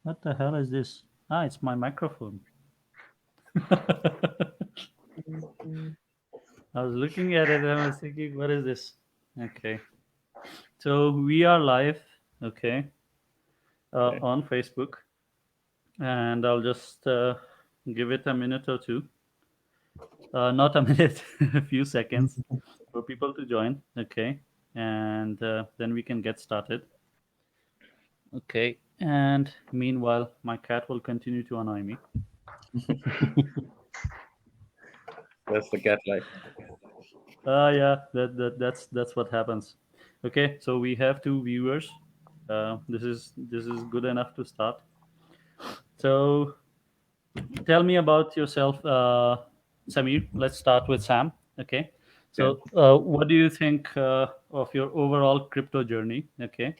What the hell is this? Ah, it's my microphone. I was looking at it and I was thinking, what is this? Okay. So we are live, okay, Okay. on Facebook, and I'll just give it a minute or two. Not a minute, a few seconds for people to join, okay, and then we can get started, okay. And meanwhile, my cat will continue to annoy me. That's the cat life. Yeah, that's what happens. Okay, so we have two viewers. This is good enough to start. So tell me about yourself, Samir. Let's start with Sam. Okay. Okay. So, what do you think of your overall crypto journey? Okay.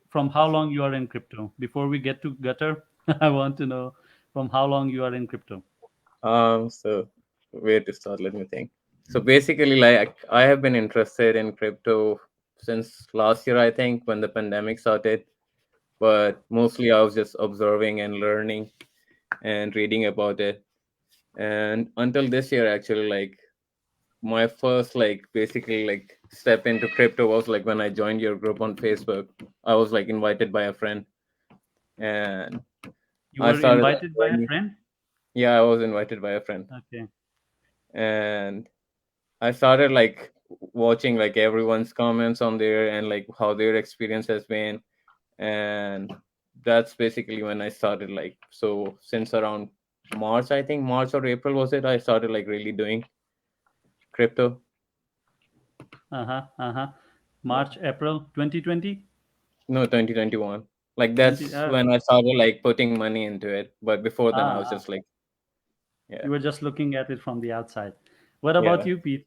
From how long you are in crypto? Before we get to gutter, I want to know from how long you are in crypto. So where to start? Let me think. So basically, like I have been interested in crypto since last year, I think, when the pandemic started. But mostly, I was just observing and learning and reading about it. And until this year, actually, like my first, like basically, like step into crypto was like when I joined your group on Facebook. I was like invited by a friend, and You I were started like invited by a learning. friend. Yeah, I was invited by a friend, Okay. and I started like watching like everyone's comments on there and like how their experience has been, and that's basically when I started like so since around March, I think March or April was it, I started like really doing crypto. Uh-huh. Uh-huh. Yeah. March, April 2020? No, 2021. Like 20, that's when I started like putting money into it, but before then I was ah, just like, yeah, you were just looking at it from the outside. What about yeah. you, Pete?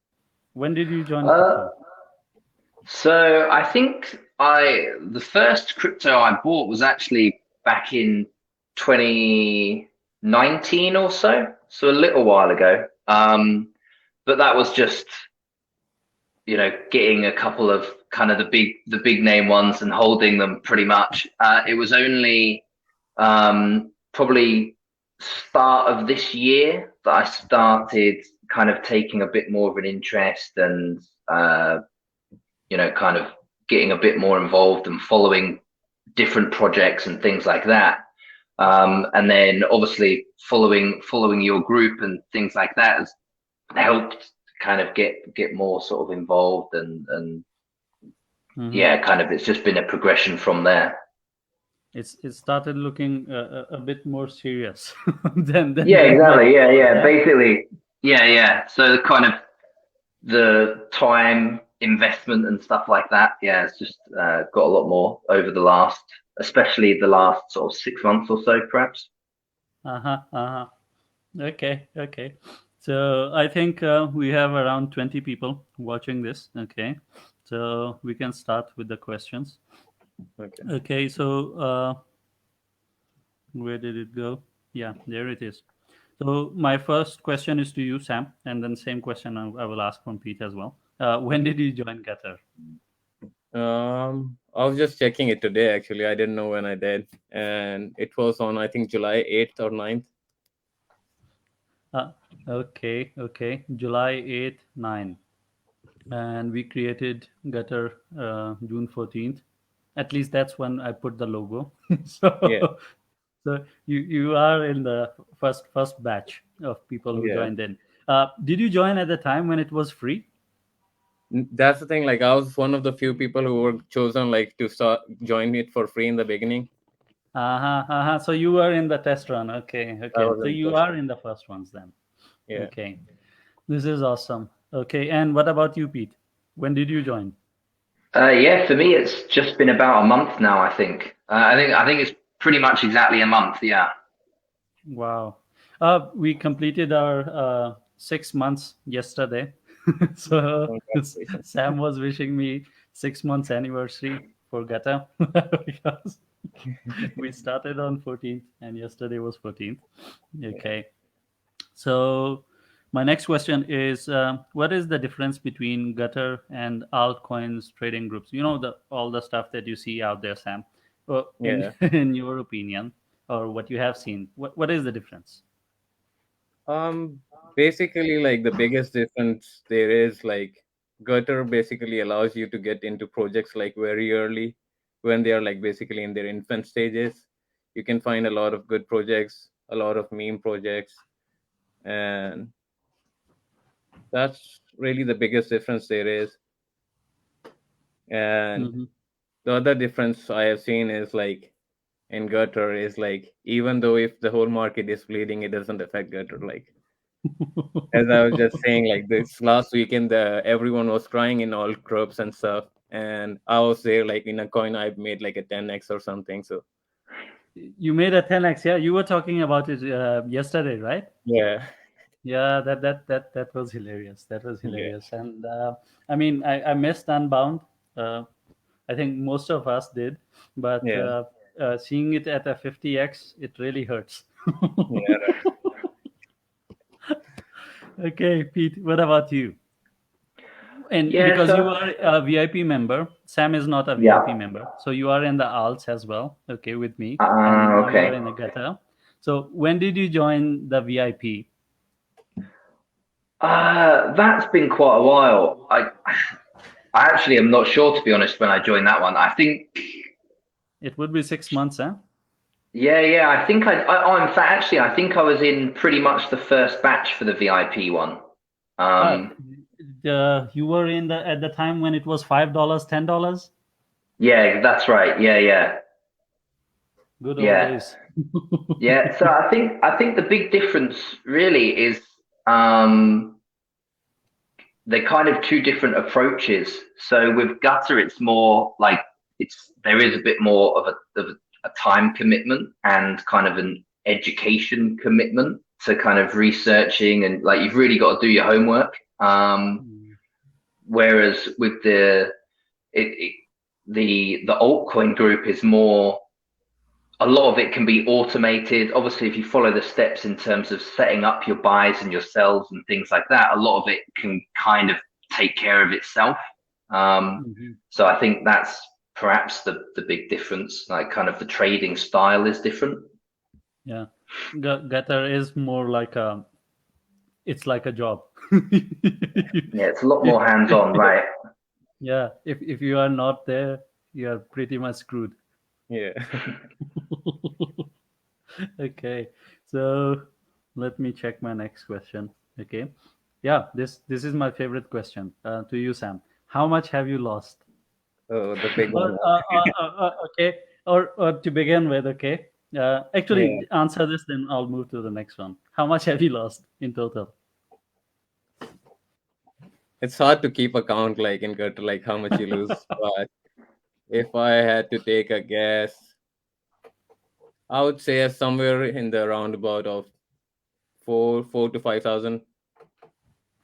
When did you join Uh, crypto? so I think the first crypto I bought was actually back in 2019 or so, so a little while ago. But that was just getting a couple of kind of the big name ones and holding them pretty much. It was only probably start of this year that I started kind of taking a bit more of an interest and kind of getting a bit more involved and following different projects and things like that. And then obviously following your group and things like that has helped kind of get more sort of involved and Hmm. yeah, kind of it's just been a progression from there. It started looking a bit more serious than Yeah, when exactly. it Yeah, was. yeah. Yeah. Basically, yeah, yeah. So the kind of the time investment and stuff like that, yeah, it's just got a lot more over the last, especially the last sort of 6 months or so, perhaps. Uh huh. Uh huh. Okay. Okay. So I think we have around 20 people watching this. Okay. So we can start with the questions. Okay. Okay. So where did it go? Yeah, there it is. So my first question is to you, Sam, and then same question I will ask from Pete as well. When did you join Qatar? I was just checking it today. Actually, I didn't know when I did, and it was on I think July 8th or 9th. Uh, okay, okay. July 8th, 9. And we created Gutter June 14th. At least that's when I put the logo. Yeah, So you are in the first batch of people who yeah. joined in. Did you join at the time when it was free? That's the thing. Like, I was one of the few people who were chosen like to start join it for free in the beginning. Uh-huh, uh-huh. So you were in the test run. Okay, I okay. was So in the you first are one. in the first ones then. Yeah. Okay. This is awesome. Okay, and what about you, Pete? When did you join? Yeah, for me, it's just been about a month now. I think. I think it's pretty much exactly a month. Yeah. Wow. We completed our 6 months yesterday. So Congratulations. Sam was wishing me 6 months anniversary for Gata because we started on 14th and yesterday was 14th. Yeah. Okay. So my next question is, what is the difference between Gutter and altcoins trading groups? You know, the all the stuff that you see out there, Sam. in Yeah. in your opinion, or what you have seen? What is the difference? Um, Basically, like the biggest difference there is like Gutter basically allows you to get into projects like very early when they are like basically in their infant stages. You can find a lot of good projects, a lot of meme projects, and that's really the biggest difference there is. And Hmm. the other difference I have seen is like in Gutter is like even though if the whole market is bleeding, it doesn't affect Gutter. Like as I was just saying, like this last weekend, everyone was crying in all groups and stuff, and I was there, like in a coin, I made like a 10x or something. So You made a 10x, yeah. You were talking about it yesterday, right? yeah, Yeah, that was hilarious. That was yeah, hilarious. And I mean, I missed Unbound. Uh, I think most of us did, but yeah, seeing it at a 50x, it really hurts. yeah. Okay, Pete, what about you? And Yeah, because you so are a VIP member, Sam is not a VIP yeah. member, so you are in the alts as well. Okay, with me, and now you are Okay. in a gutter. So when did you join the VIP? That's been quite a while. I actually am not sure, to be honest, when I joined that one. I think, It would be 6 months, huh? yeah. I think in fact, actually, I think I was in pretty much the first batch for the VIP one. Uh, Um, you were in the at the time when it was $5, $10. yeah, that's right. Yeah. Good old Yeah. days. Yeah. So I think the big difference really is, um, they're kind of two different approaches. So with Gutter, it's more like there is a bit more of a time commitment and kind of an education commitment to kind of researching, and like you've really got to do your homework. Whereas with it, it, the altcoin group is more, a lot of it can be automated. Obviously, if you follow the steps in terms of setting up your buys and your sells and things like that, a lot of it can kind of take care of itself. Um, Mhm. so I think that's perhaps the big difference. Like kind of the trading style is different. Yeah, gutter is more like a. It's like a job. Yeah, it's a lot if, more hands on, right? yeah, if you are not there, you are pretty much screwed. Yeah. Okay, so let me check my next question. Okay, yeah, this is my favorite question to you, Sam. How much have you lost? Oh, the big Or one. okay, or to begin with, okay. Yeah, Actually, answer this, then I'll move to the next one. How much have you lost in total? it's hard to keep account like in Gutter, like how much you lose. But if I had to take a guess, I would say somewhere in the roundabout of four to 5,000.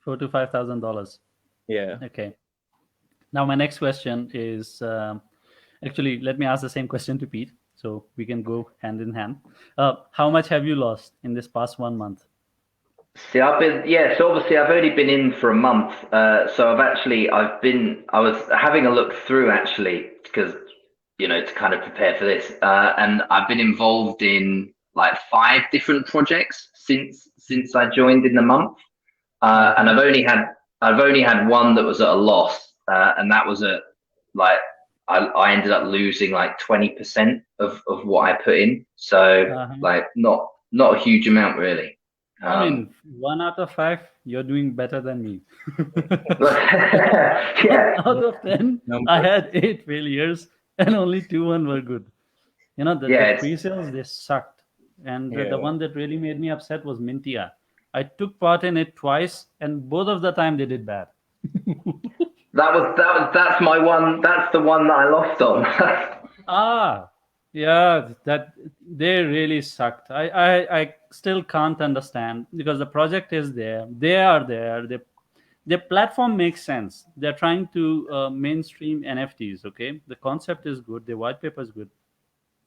$4,000 to $5,000. Yeah. Okay. Now my next question is actually, let me ask the same question to Pete, so we can go hand in hand. How much have you lost in this past 1 month? See, so obviously I've only been in for a month. So I was having a look through actually, because, to kind of prepare for this. And I've been involved in like 5 different projects since I joined in the month. And Uh-huh. I've only had one that was at a loss. And that was like, I ended up losing like 20% of what I put in. So Uh-huh. like not a huge amount really. I Um, mean, 1 out of 5, you're doing better than me. One yeah, out of 10, I Number. had 8 failures and only 2 were good. The yeah, pre-sales, they sucked. And the Yeah. one that really made me upset was Mintia. I took part in it twice, and both of the time they did bad. that's my one. That's the one that I lost on. Ah, yeah, that they really sucked. I still can't understand because the project is there. They are there. Their platform makes sense. They're trying to mainstream NFTs. Okay, the concept is good. The white paper is good.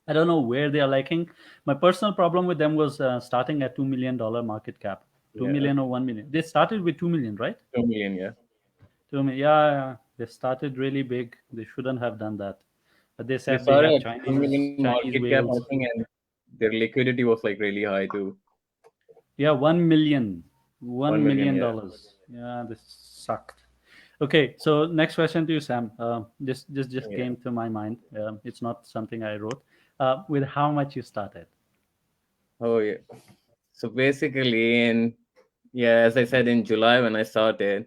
I don't know where they are lacking. My personal problem with them was starting at $2 million market cap, two Yeah. million or 1 million. They started with 2 million, right? 2 million. Yeah. 2 million. Yeah, yeah. They started really big. They shouldn't have done that. But they They said they started have at 2 million Chinese market cap, I whales. think, and their liquidity was like really high too. Yeah, 1 million, 1 million, yeah. $1 million. Yeah, this sucked. Okay, so next question to you, Sam. This just Yeah. came to my mind. It's not something I wrote. With how much you started? Oh yeah. So basically, as I said, in July when I started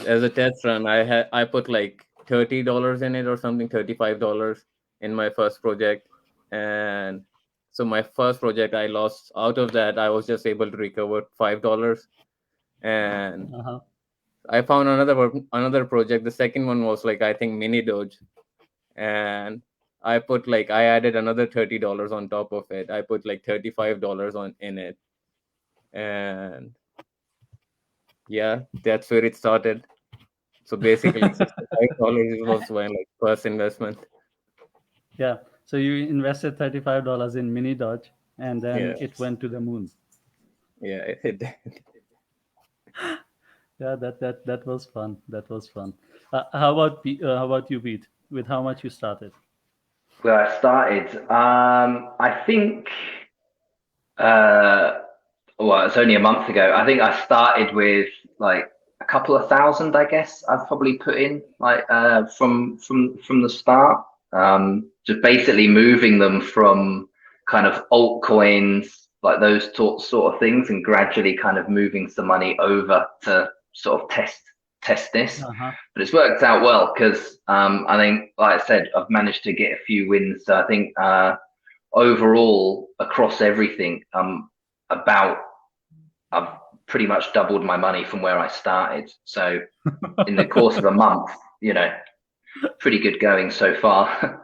as a test run, I put like $30 in it or something, $35 in my first project, and so my first project I lost. Out of that, I was just able to recover $5, and Uh-huh. I found another project. The second one was like, I think, mini Doge, and I added another $30 on top of it. I put like $35 on in it, and yeah, that's where it started. So basically, $65 was my like first investment. Yeah. So you invested $35 in mini Dodge, and then Yeah, it went to the moon. yeah, it, Yeah, that was fun. That was fun. How about you, Pete? With how much you started? Where I started, I think, uh, well, it's only a month ago. I think I started with like a couple of thousand, I guess. I've probably put in like from the start. Just basically moving them from kind of altcoins, like those sort of things, and gradually kind of moving some money over to sort of test this. Uh-huh. But it's worked out well because I think, like I said, I've managed to get a few wins. So I think overall across everything, about I've pretty much doubled my money from where I started. So in the course of a month, you know, pretty good going so far.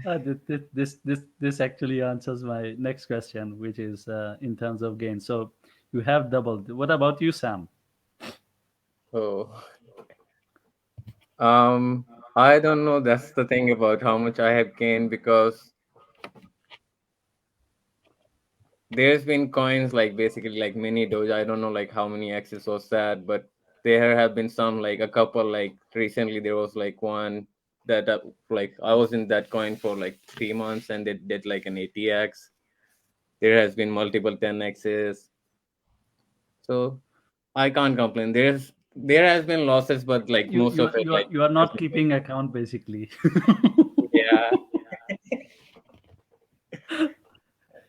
This actually answers my next question, which is in terms of gain. So you have doubled. What about you, Sam? oh, um, I don't know. That's the thing about how much I have gained, because there's been coins like basically like mini Doge. I don't know like how many X's was that, but there have been some, like a couple. Like recently, there was like one that like I was in that coin for like 3 months, and it did like an 80x. There has been multiple 10x's, so I can't complain. There has been losses, but like You most you of are- it you are like you are has not been like, keeping account basically. yeah.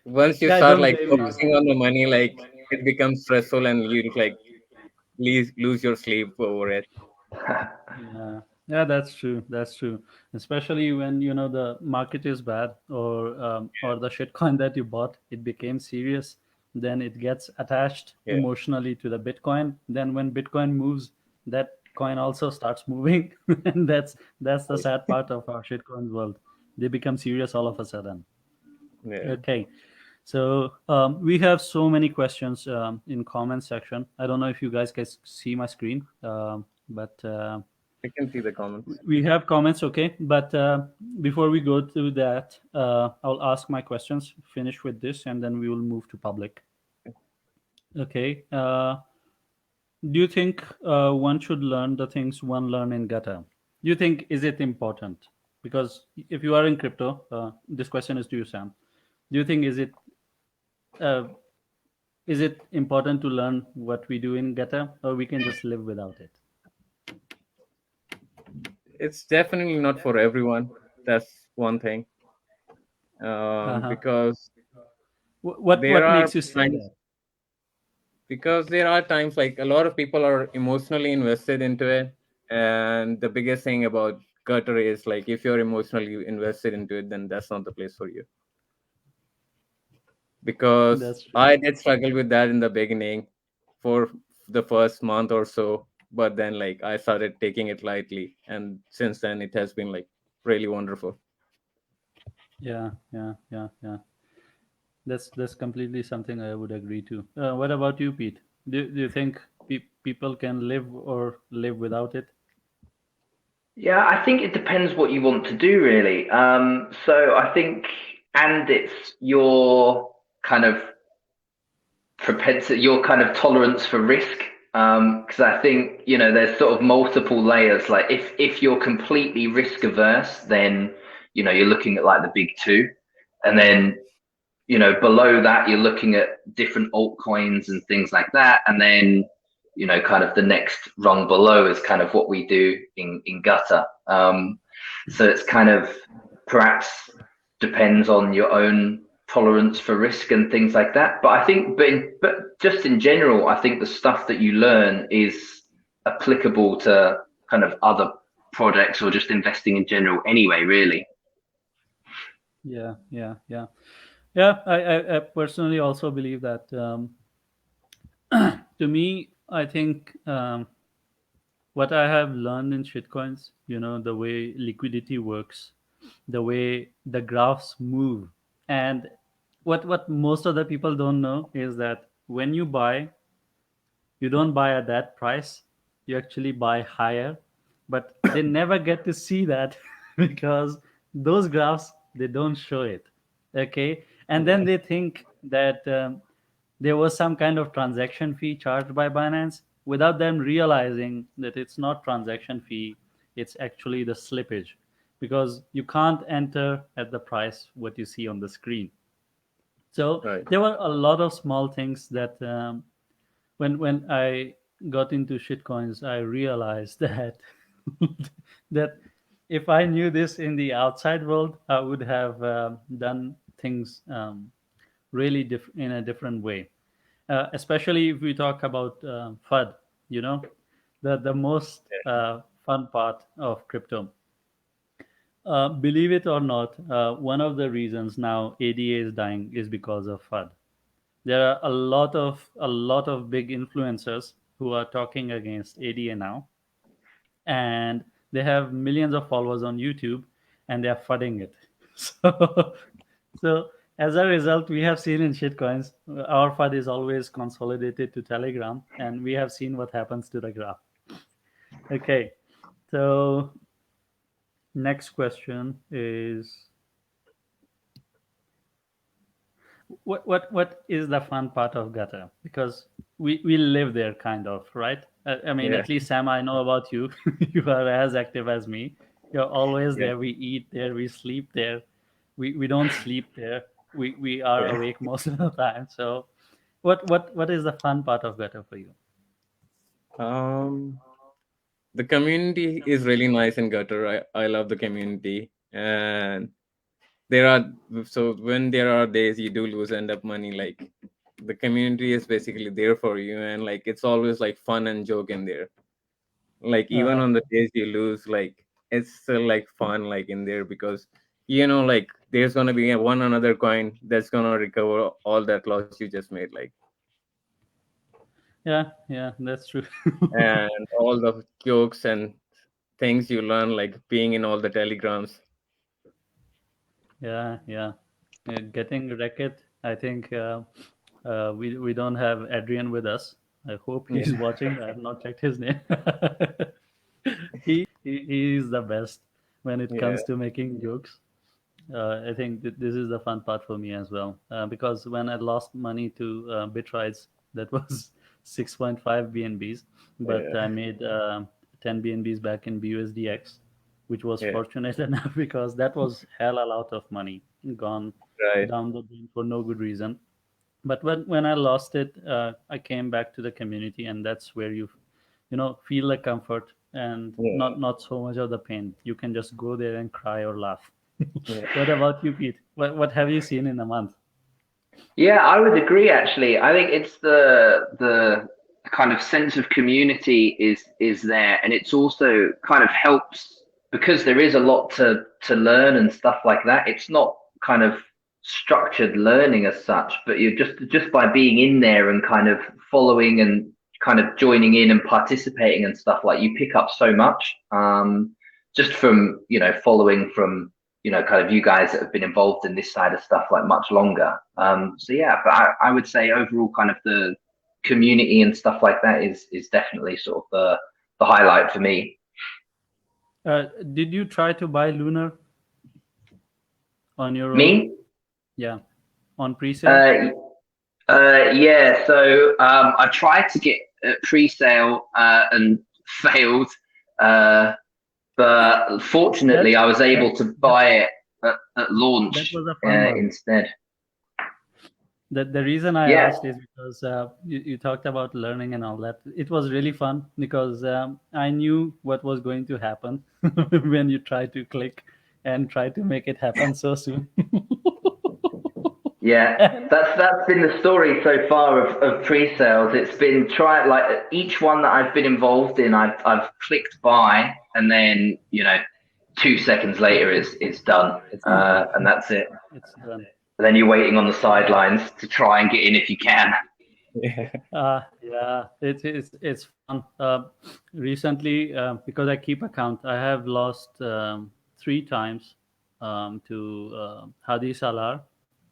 Once you Yeah, I start don't like blame you. focusing on the money, like it becomes stressful, and you like lose your sleep over it. Yeah, yeah, that's true. That's true. Especially when the market is bad, or the shitcoin that you bought, it became serious. Then it gets attached Yeah, emotionally to the Bitcoin. Then when Bitcoin moves, that coin also starts moving, and that's the sad part of our shitcoin world. They become serious all of a sudden. yeah. Okay, so we have so many questions in comment section. I don't know if you guys can see my screen, but. I can see the comments. We have comments, okay, but before we go to that, I'll ask my questions, finish with this, and then we will move to public. Okay. Do you think one should learn the things one learn in gutter? Do you think is it important? Because if you are in crypto, this question is to you, Sam. Do you think uh, is it important to learn what we do in gutter, or we can just live without it? It's definitely not for everyone. That's one thing. Uh-huh. Because there What are makes you say times that? there are times like a lot of people are emotionally invested into it, and the biggest thing about gutter is like if you're emotionally invested into it, then that's not the place for you. Because That's true. I did struggle with that in the beginning for the first month or so, but then like I started taking it lightly, and since then it has been like really wonderful. Yeah, yeah, yeah, yeah. That's completely something I would agree to. What about you, Pete? Do you think people can live or live without it? Yeah, I think it depends what you want to do, really. So I think, and it's your kind of propensity, your kind of tolerance for risk. because I think there's sort of multiple layers. Like if you're completely risk averse, then you're looking at like the big two, and then below that you're looking at different altcoins and things like that, and then kind of the next rung below is kind of what we do in Gutter. So it's kind of perhaps depends on your own tolerance for risk and things like that. But I think, but just in general, I think the stuff that you learn is applicable to kind of other projects or just investing in general anyway, really. Yeah, yeah, yeah. Yeah, I personally also believe that. To me, I think what I have learned in shitcoins, the way liquidity works, the way the graphs move, and what most of the people don't know is that when you buy, you don't buy at that price, you actually buy higher, but they never get to see that because those graphs, they don't show it. Okay, and then they think that there was some kind of transaction fee charged by Binance without them realizing that it's not transaction fee, it's actually the slippage, because you can't enter at the price what you see on the screen. So Right. there were a lot of small things that when I got into shitcoins, I realized that that if I knew this in the outside world, I would have done things really in a different way. Especially if we talk about FUD, the most fun part of crypto. Believe it or not, one of the reasons now ADA is dying is because of FUD. There are a lot of big influencers who are talking against ADA now, and they have millions of followers on YouTube, and they are fudding it. So, so as a result, we have seen in shitcoins, our FUD is always consolidated to Telegram, and we have seen what happens to the graph. Okay, so next question is what is the fun part of gutter, because we live there kind of, right? I mean, Yeah. at least Sam, I know about you. You are as active as me. You're always Yeah. there. We eat there, we sleep there, we don't sleep there, we are Yeah. awake most of the time. So what is the fun part of gutter for you? Um, the community is really nice in Gutter. I love the community, and there are so when there are days you do lose end up money, like the community is basically there for you, and like it's always like fun and joke in there. Like even Uh-huh. on the days you lose, like it's still like fun like in there, because like there's gonna be one another coin that's gonna recover all that loss you just made, like, Yeah, yeah, that's true. and all the jokes and things you learn like being in all the telegrams. Yeah, yeah. Getting Racket, I think we don't have Adrian with us. I hope he's Yeah. watching. I have not checked his name. He is the best when it Yeah. comes to making jokes. I think this is the fun part for me as well, because when I lost money to Bitrides, that was 6.5 BNBs, but I Yeah. made 10 BNBs back in BUSDX, which was Yeah. fortunate enough because that was hell a lot of money gone Right. down the drain for no good reason. But when I lost it, I came back to the community, and that's where you feel the comfort and Yeah. not so much of the pain. You can just go there and cry or laugh. Yeah. What about you, Pete? What have you seen in a month? Yeah, I would agree. Actually, I think it's the kind of sense of community is there, and it's also kind of helps because there is a lot to learn and stuff like that. It's not kind of structured learning as such, but you're just by being in there and kind of following and kind of joining in and participating and stuff, like you pick up so much just from following from kind of you guys that have been involved in this side of stuff like much longer. So yeah, but I would say overall kind of the community and stuff like that is definitely sort of the highlight for me. Did you try to buy Lunar on your own? Me? Yeah, on pre-sale. Uh, yeah, so I tried to get at pre-sale and failed. But fortunately, I was able to buy it at launch That was a fun one. instead. The reason I Yeah. asked is because you talked about learning and all that. It was really fun because I knew what was going to happen when you try to click and try to make it happen so soon. Yeah, that's been the story so far of pre-sales. It's been like each one that I've been involved in, I've clicked buy, and then 2 seconds later it's done, and that's it. It's done. And then you're waiting on the sidelines to try and get in if you can. Yeah. Yeah, it's fun. Recently, because I keep account, I have lost 3 times to Hadi Salar.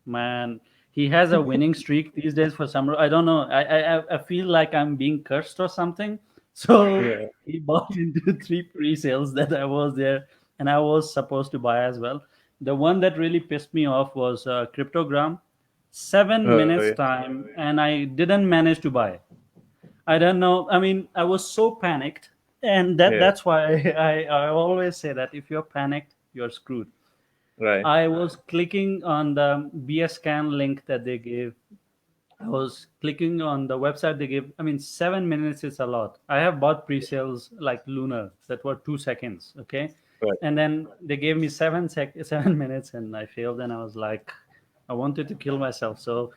Man, he has a winning streak these days for some. I don't know. I feel like I'm being cursed or something. So Yeah. he bought into 3 pre-sales that I was there, and I was supposed to buy as well. The one that really pissed me off was Cryptogram. 7 minutes Yeah. time, and I didn't manage to buy. I don't know. I mean, I was so panicked, and Yeah. that's why I always say that if you're panicked, you're screwed. Right. I was clicking on the BS scan link that they gave. I was clicking on the website they gave. I mean, 7 minutes is a lot. I have bought pre-sales like Lunar that were 2 seconds. Okay. Right. And then they gave me 7 minutes and I failed. And I was like, I wanted to kill myself. So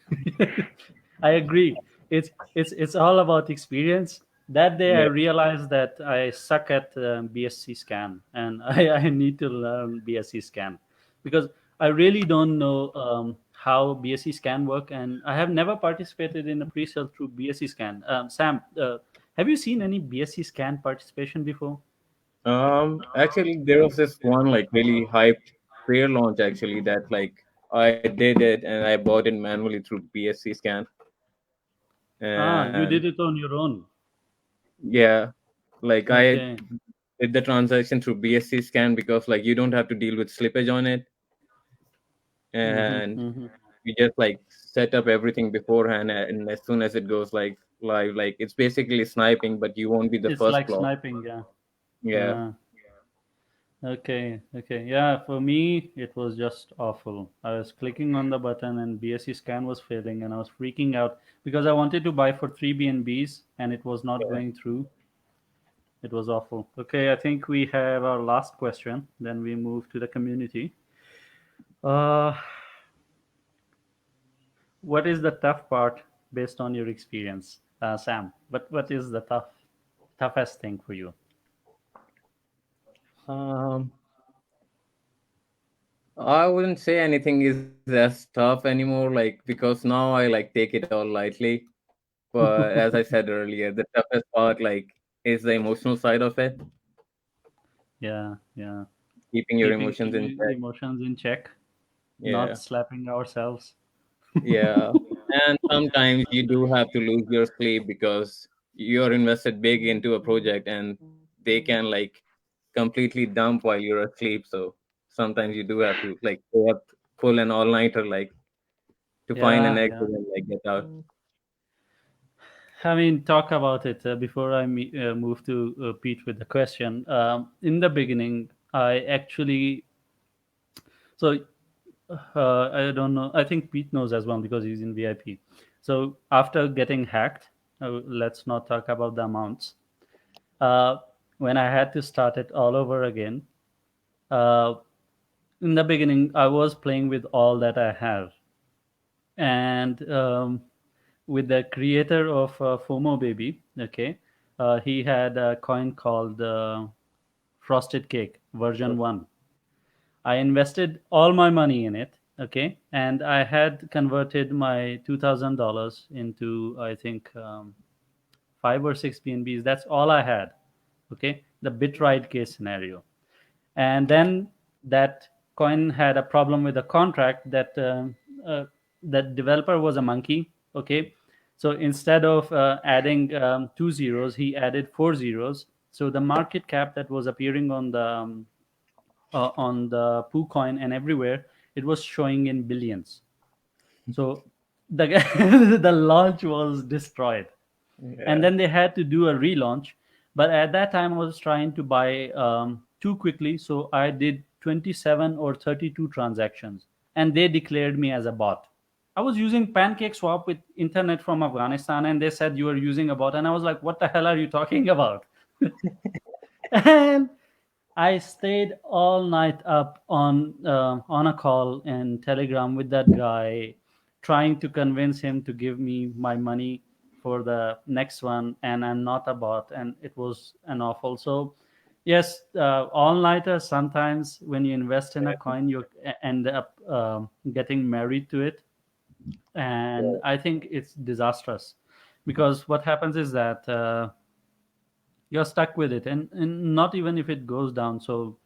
I agree. It's all about experience. That day I Yeah. realized that I suck at BSC scan and I need to learn BSC scan because I really don't know how BSC scan work, and I have never participated in a pre-sale through BSC scan. Sam, have you seen any BSC scan participation before? Actually, there was this one like really hyped pre-launch actually that like I did it and I bought it manually through BSC scan, You and did it on your own. yeah, like I Okay. did the transaction through BSC scan because like you don't have to deal with slippage on it, Mm-hmm, and mm-hmm. we just like set up everything beforehand, and as soon as it goes like live, like it's basically sniping, but you won't be the It's first like block. sniping, yeah. Yeah. Okay, okay. Yeah, for me, it was just awful. I was clicking on the button and BSC scan was failing and I was freaking out because I wanted to buy for 3 BNBs and it was not going through. It was awful. Okay, I think we have our last question. Then we move to the community. Uh, what is the tough part based on your experience, Sam? What is the toughest thing for you? um I wouldn't say anything is as tough anymore, like because now I like take it all lightly. But as I said earlier, the toughest part like is the emotional side of it, Yeah, yeah. keeping your Keeping emotions in check. emotions in check, not Yeah, slapping ourselves. yeah. And sometimes you do have to lose your sleep because you're invested big into a project and they can like completely dump while you're asleep. So sometimes you do have to like stay up, pull an all nighter like to find an Yeah, exit yeah. and like get out. I mean, talk about it before I move to Pete with the question. In the beginning, I actually so I don't know. I think Pete knows as well because he's in VIP. So after getting hacked, let's not talk about the amounts. Uh, when I had to start it all over again, uh, in the beginning, I was playing with all that I have, and with the creator of FOMO Baby. Okay, he had a coin called Frosted Cake version 1. I invested all my money in it. Okay, and I had converted my $2,000 into I think 5 or 6 BNBs. That's all I had. Okay, the bitride case scenario, and then that coin had a problem with the contract that that developer was a monkey. Okay, so instead of adding 2 zeros, he added 4 zeros. So the market cap that was appearing on the poo coin and everywhere, it was showing in billions. So the the launch was destroyed. and then they had to do a relaunch. But at that time, I was trying to buy too quickly, so I did 27 or 32 transactions, and they declared me as a bot. I was using Pancake Swap with internet from Afghanistan, and they said you are using a bot, and I was like, "What the hell are you talking about?" And I stayed all night up on a call in Telegram with that guy, trying to convince him to give me my money for the next one, and I'm not a bot, and it was an awful. So, yes, all nighters. Sometimes when you invest in a coin, you end up getting married to it, and I think it's disastrous because what happens is that. You're stuck with it, and not even if it goes down. So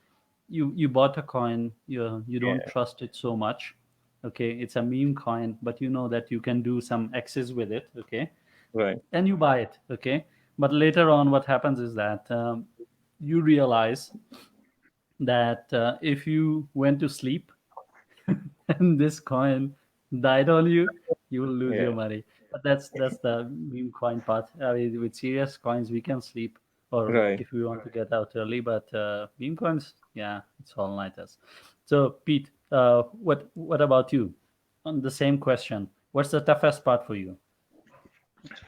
you bought a coin, you don't Yeah. trust it so much. Okay, it's a meme coin, but you know that you can do some x's with it. Okay, Right. and you buy it. Okay, but later on what happens is that you realize that if you went to sleep and this coin died on you, you will lose Yeah. your money. But that's the meme coin part. I mean, with serious coins, we can sleep, or Right. if we want to get out early. But meme coins, yeah, it's all nighters. So, Pete, what about you? On the same question, what's the toughest part for you?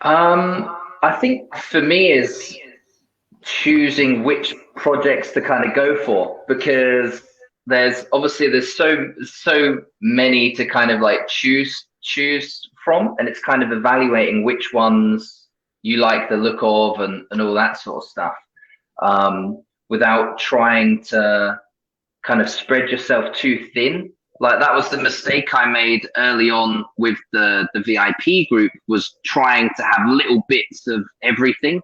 I think for me is choosing which projects to kind of go for, because there's so many to kind of like choose from, and it's kind of evaluating which ones you like the look of, and all that sort of stuff, without trying to kind of spread yourself too thin. Like that was the mistake I made early on with the VIP group, was trying to have little bits of everything.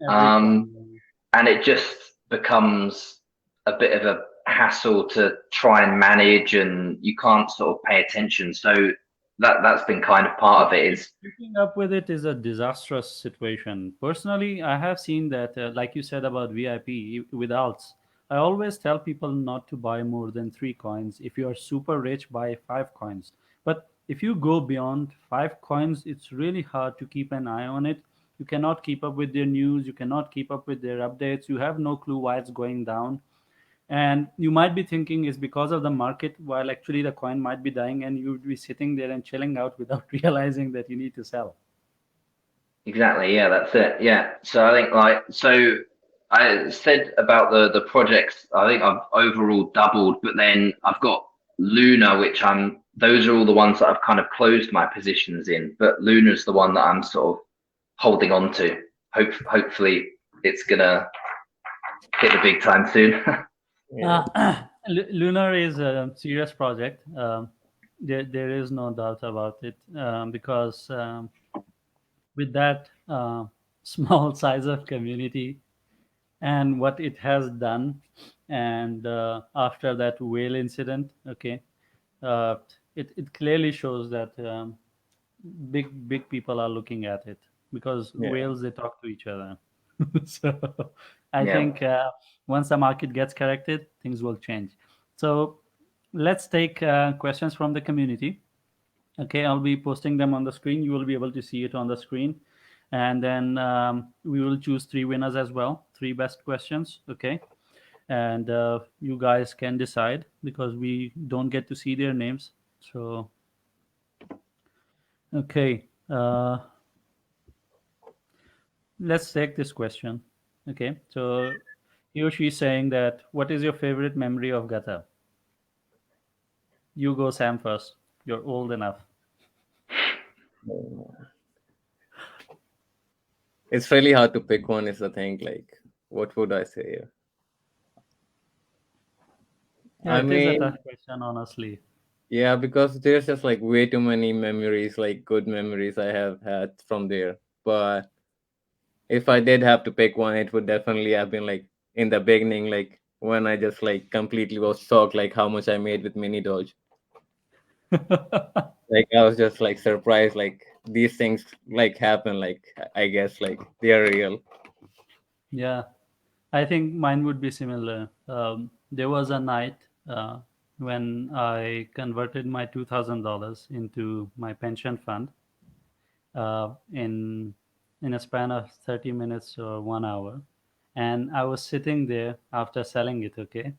Um, Everything. and it just becomes a bit of a hassle to try and manage, and you can't sort of pay attention. So that's been kind of part of it. Is Keeping up with it is a disastrous situation. Personally, I have seen that, like you said about VIP with alts, I always tell people not to buy more than three coins. If you are super rich, buy five coins. But if you go beyond five coins, it's really hard to keep an eye on it. You cannot keep up with their news, you cannot keep up with their updates, you have no clue why it's going down. And you might be thinking it's because of the market, while actually the coin might be dying, and you'd be sitting there and chilling out without realizing that you need to sell. exactly, yeah, that's it. Yeah. So I think like, so I said about the projects, I think I've overall doubled, but then I've got Luna, which those are all the ones that I've kind of closed my positions in, but Luna's the one that I'm sort of holding on to. Hopefully it's gonna hit the big time soon. Yeah. Lunar is a serious project. There is no doubt about it, because with that small size of community and what it has done, and after that whale incident, okay, uh, it clearly shows that big people are looking at it, because Yeah. whales, they talk to each other. So I Yeah. think once the market gets corrected, things will change. So let's take questions from the community. Okay, I'll be posting them on the screen. You will be able to see it on the screen, and then we will choose three winners as well, three best questions. Okay, and you guys can decide because we don't get to see their names. So okay, let's take this question. Okay, so he or she is saying that, what is your favorite memory of Gata? You go, Sam, first. You're old enough. It's really hard to pick one, is the thing. Like, what would I say here? Yeah, I it is a tough mean, question, honestly. yeah, because there's just like way too many memories, like good memories I have had from there. But if I did have to pick one, it would definitely have been like in the beginning, like when I just like completely was shocked, like how much I made with Mini Doge. Like I was just like surprised, like these things like happen, like I guess like they are real. Yeah, I think mine would be similar. There was a night when I converted my $2,000 into my pension fund in in a span of 30 minutes or 1 hour. And I was sitting there after selling it, okay?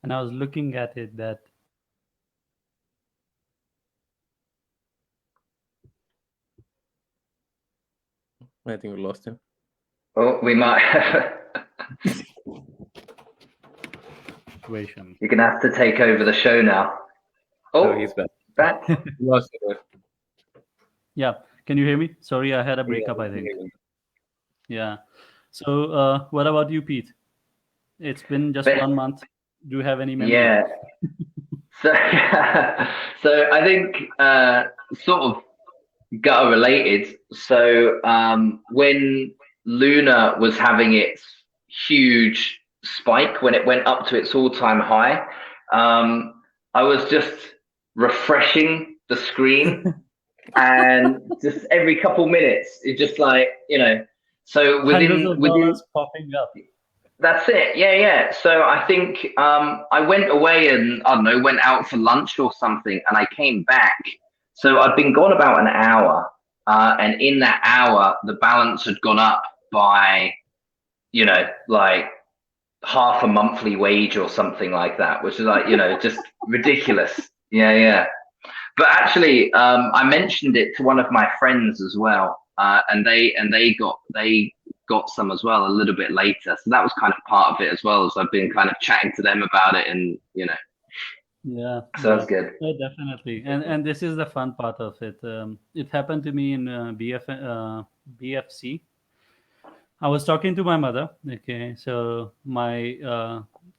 And I was looking at it that I think we lost him. Oh, we might. situation. You're gonna have to take over the show now. Oh, Oh, he's back. back. We lost it. Yeah. Can you hear me? Sorry, I had a Yeah, breakup, I we can think. hear you. Yeah. So, what about you, Pete? It's been just But- 1 month. Do you have any memory? Yeah. So, so I think sort of gutter related. So when Luna was having its huge spike, when it went up to its all-time high, I was just refreshing the screen, and just every couple minutes, it's just like, so Hundreds of within dollars popping up. that's it. Yeah. So I think I went away and I don't know, went out for lunch or something, and I came back. So I'd been gone about an hour, and in that hour, the balance had gone up by, like half a monthly wage or something like that, which is like, just ridiculous. Yeah. But actually, I mentioned it to one of my friends as well, and they got some as well a little bit later. So that was kind of part of it as well, as I've been kind of chatting to them about it, and Yeah. so that's good. Yeah, definitely. And this is the fun part of it. It happened to me in BFC. I was talking to my mother. Okay, so my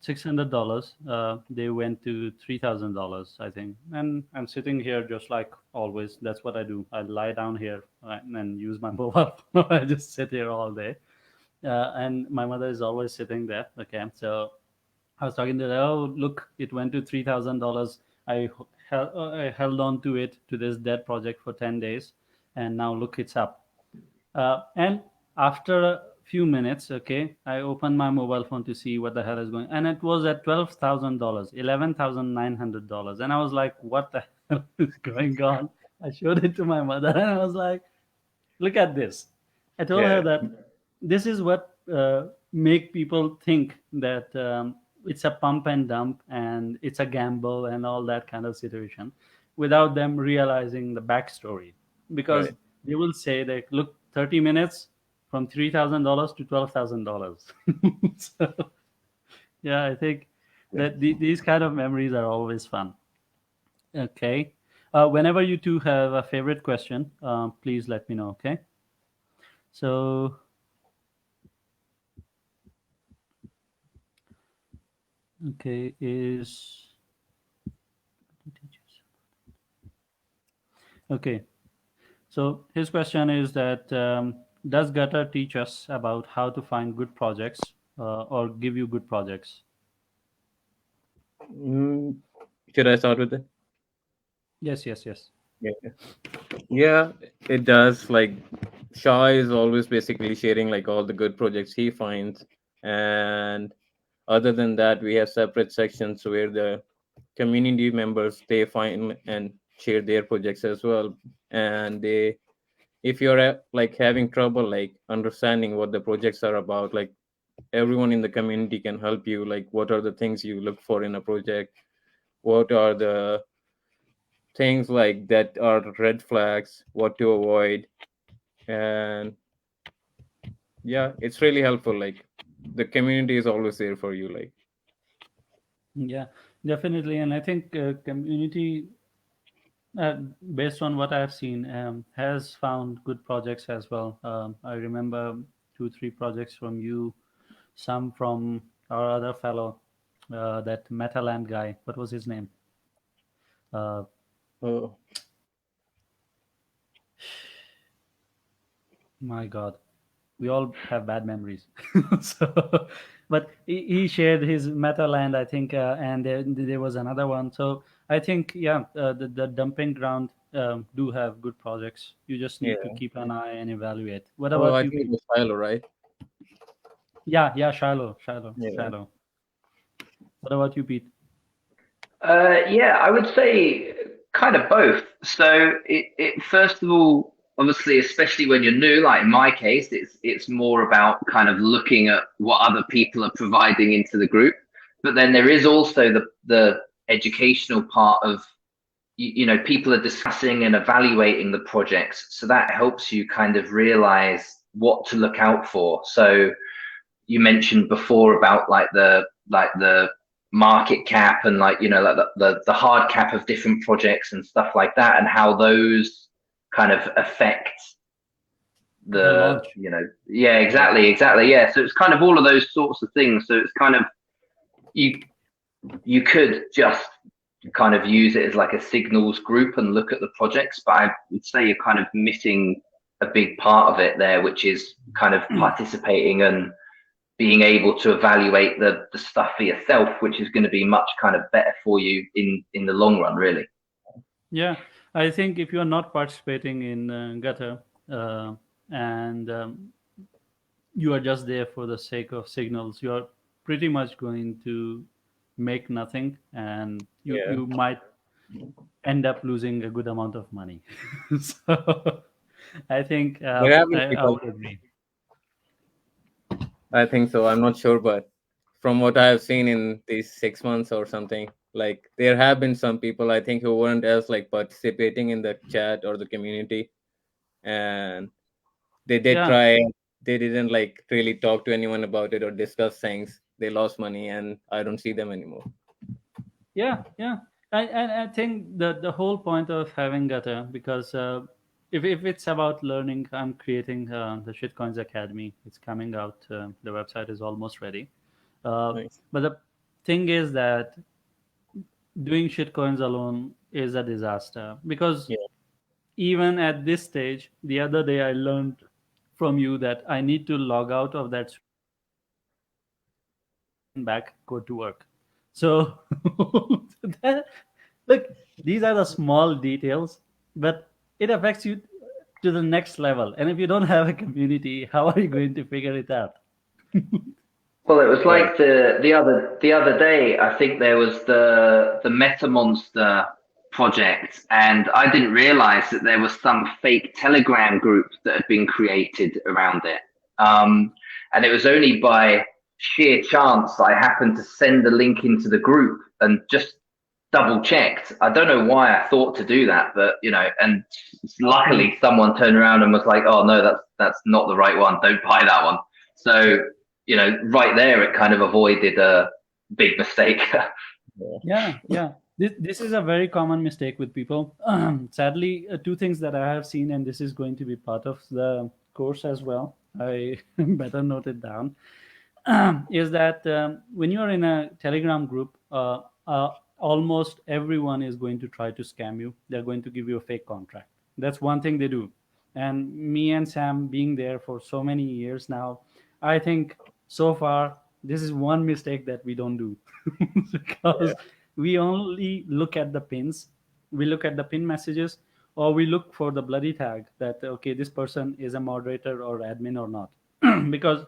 $600, they went to $3,000, I think. And I'm sitting here just like always. That's what I do. I lie down here and use my mobile phone. I just sit here all day. And my mother is always sitting there. Okay, so I was talking to her. Oh, look, it went to $3,000. I held on to it, to this dead project, for 10 days, and now look, it's up. And after a few minutes, okay, I opened my mobile phone to see what the hell is going, and it was at $12,000, $11,900, and I was like, "What the hell is going on?" I showed it to my mother, and I was like, "Look at this." I told her that this is what make people think that it's a pump and dump and it's a gamble and all that kind of situation, without them realizing the backstory, because Right. they will say that, look, 30 minutes from $3,000 to $12,000. So yeah, I think that these kind of memories are always fun. Okay. Whenever you two have a favorite question, please let me know. Okay. So okay, okay. So his question is that, does Gutter teach us about how to find good projects, or give you good projects? Should I start with it? Yes. Yeah. Yeah, it does. Like Shah is always basically sharing like all the good projects he finds, and other than that, we have separate sections where the community members they find and share their projects as well. And they, if you're like having trouble like understanding what the projects are about, like everyone in the community can help you. Like what are the things you look for in a project? What are the things like that are red flags? What to avoid? And yeah, it's really helpful. Like the community is always there for you. Like Yeah, definitely. And I think community, based on what I've seen, has found good projects as well. I remember 2, 3 projects from you, some from our other fellow, that Metaland guy. What was his name? Uh, oh, my God, we all have bad memories. So, but he shared his Metaland, I think, and there was another one. So I think, yeah, the dumping ground do have good projects. You just need to yeah. keep an eye and evaluate. What Oh, about I you, think it Pete? was Philo, right? Yeah, Shiloh. Yeah. What about you, Pete? Yeah, I would say kind of both. So it first of all, obviously, especially when you're new, like in my case, it's more about kind of looking at what other people are providing into the group. But then there is also the educational part of, you know, people are discussing and evaluating the projects, so that helps you kind of realize what to look out for. So you mentioned before about like the market cap and like, you know, like the hard cap of different projects and stuff like that, and how those kind of affect The launch. you know, yeah, exactly, yeah. So it's kind of all of those sorts of things. So it's kind of, you could just kind of use it as like a signals group and look at the projects, but I would say you're kind of missing a big part of it there, which is kind of participating and being able to evaluate the stuff for yourself, which is going to be much kind of better for you in the long run, really. Yeah, I think if you are not participating in Gutter and you are just there for the sake of signals, you are pretty much going to make nothing, and Yeah. you might end up losing a good amount of money. So I think There have been I people, would agree. I think so. I'm not sure, but from what I have seen in these 6 months or something, like there have been some people I think who weren't as like participating in the chat or the community, and they did Yeah, try. They didn't like really talk to anyone about it or discuss things. They lost money, and I don't see them anymore. yeah. I think the whole point of having Gutter, because if it's about learning, I'm creating the Shitcoins Academy. It's coming out. The website is almost ready. Nice. But the thing is that doing shitcoins alone is a disaster, because Yeah. even at this stage, the other day I learned from you that I need to log out of that back, go to work. So that, look, these are the small details, but it affects you to the next level. And if you don't have a community, how are you going to figure it out? Well, it was Right. like the other day. I think there was the Meta Monster project, and I didn't realize that there was some fake Telegram group that had been created around it. And it was only by sheer chance I happened to send the link into the group and just double checked. I don't know why I thought to do that, but you know, and luckily someone turned around and was like, "Oh no, that's not the right one. Don't buy that one." So you know, right there, it kind of avoided a big mistake. Yeah. This is a very common mistake with people. Sadly, two things that I have seen, and this is going to be part of the course as well. I better note it down. Is that when you're in a Telegram group, almost everyone is going to try to scam you. They're going to give you a fake contract. That's one thing they do. And me and Sam being there for so many years now, I think so far this is one mistake that we don't do. Yeah. Because we only look at the pins, we look at the pin messages, or we look for the bloody tag that okay, this person is a moderator or admin or not. Because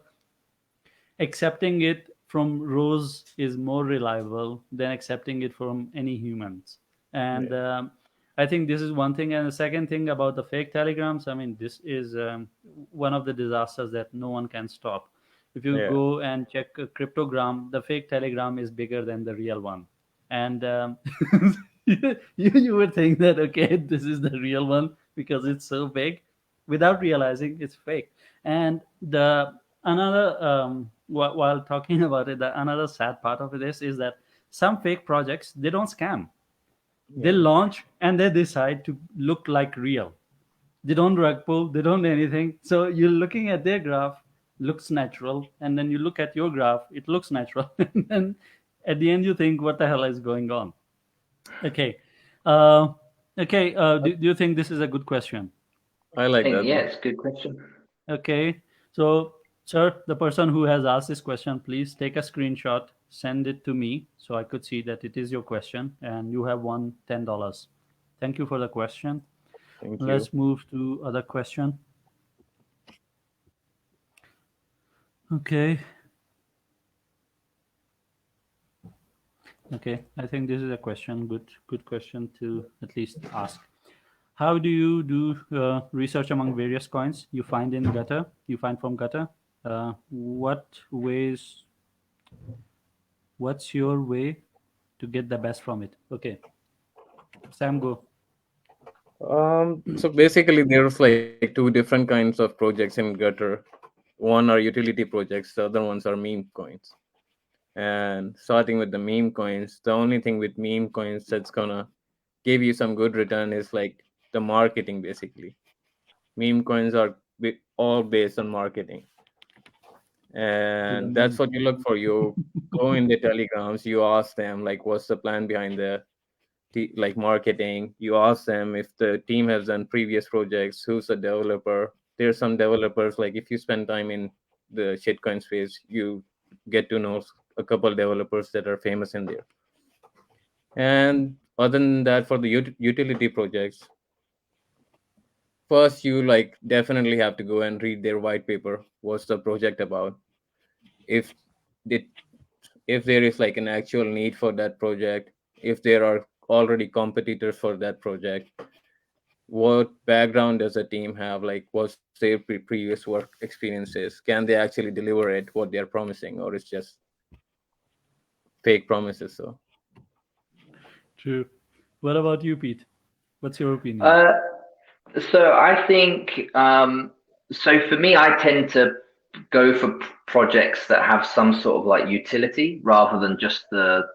accepting it from rows is more reliable than accepting it from any humans. And Yeah. I think this is one thing. And the second thing about the fake telegrams, I mean, this is one of the disasters that no one can stop. If you Yeah. go and check a cryptogram, the fake telegram is bigger than the real one. And you would think that okay, this is the real one because it's so big, without realizing it's fake. And the another while talking about it, another sad part of this is that some fake projects, they don't scam. They Yeah. launch and they decide to look like real. They don't rug pull, they don't anything. So you're looking at their graph, looks natural, and then you look at your graph, it looks natural. And then at the end you think, what the hell is going on? Okay. uh, okay, do you think this is a good question? I I like think, that yeah, one. it's a good question. Okay. So, sir, the person who has asked this question, please take a screenshot, send it to me so I could see that it is your question, and you have won $10. Thank you for the question. Thank you. Let's move to other question. Okay. Okay. I think this is a question, good question to at least ask. how do you do research among various coins you find in Gutter? You find from Gutter. What ways? What's your way to get the best from it? Okay, Sam, go. So basically, there's like two different kinds of projects in Gutter. One are utility projects, the other ones are meme coins. And starting with the meme coins, the only thing with meme coins that's gonna give you some good return is like the marketing basically. Meme coins are all based on marketing. And that's what you look for. You go in the telegrams, you ask them like what's the plan behind the like marketing. You ask them if the team has done previous projects, who's the developer. There's some developers, like if you spend time in the shitcoin space, you get to know a couple developers that are famous in there. And other than that, for the utility projects, first you like definitely have to go and read their white paper. What's the project about? If it if there is like an actual need for that project, if there are already competitors for that project, what background does the team have, like what's their previous work experiences, can they actually deliver it what they're promising, or it's just fake promises. So True. What about you, Pete? What's your opinion? Uh, so I think, so for me, I tend to go for projects that have some sort of like utility rather than just the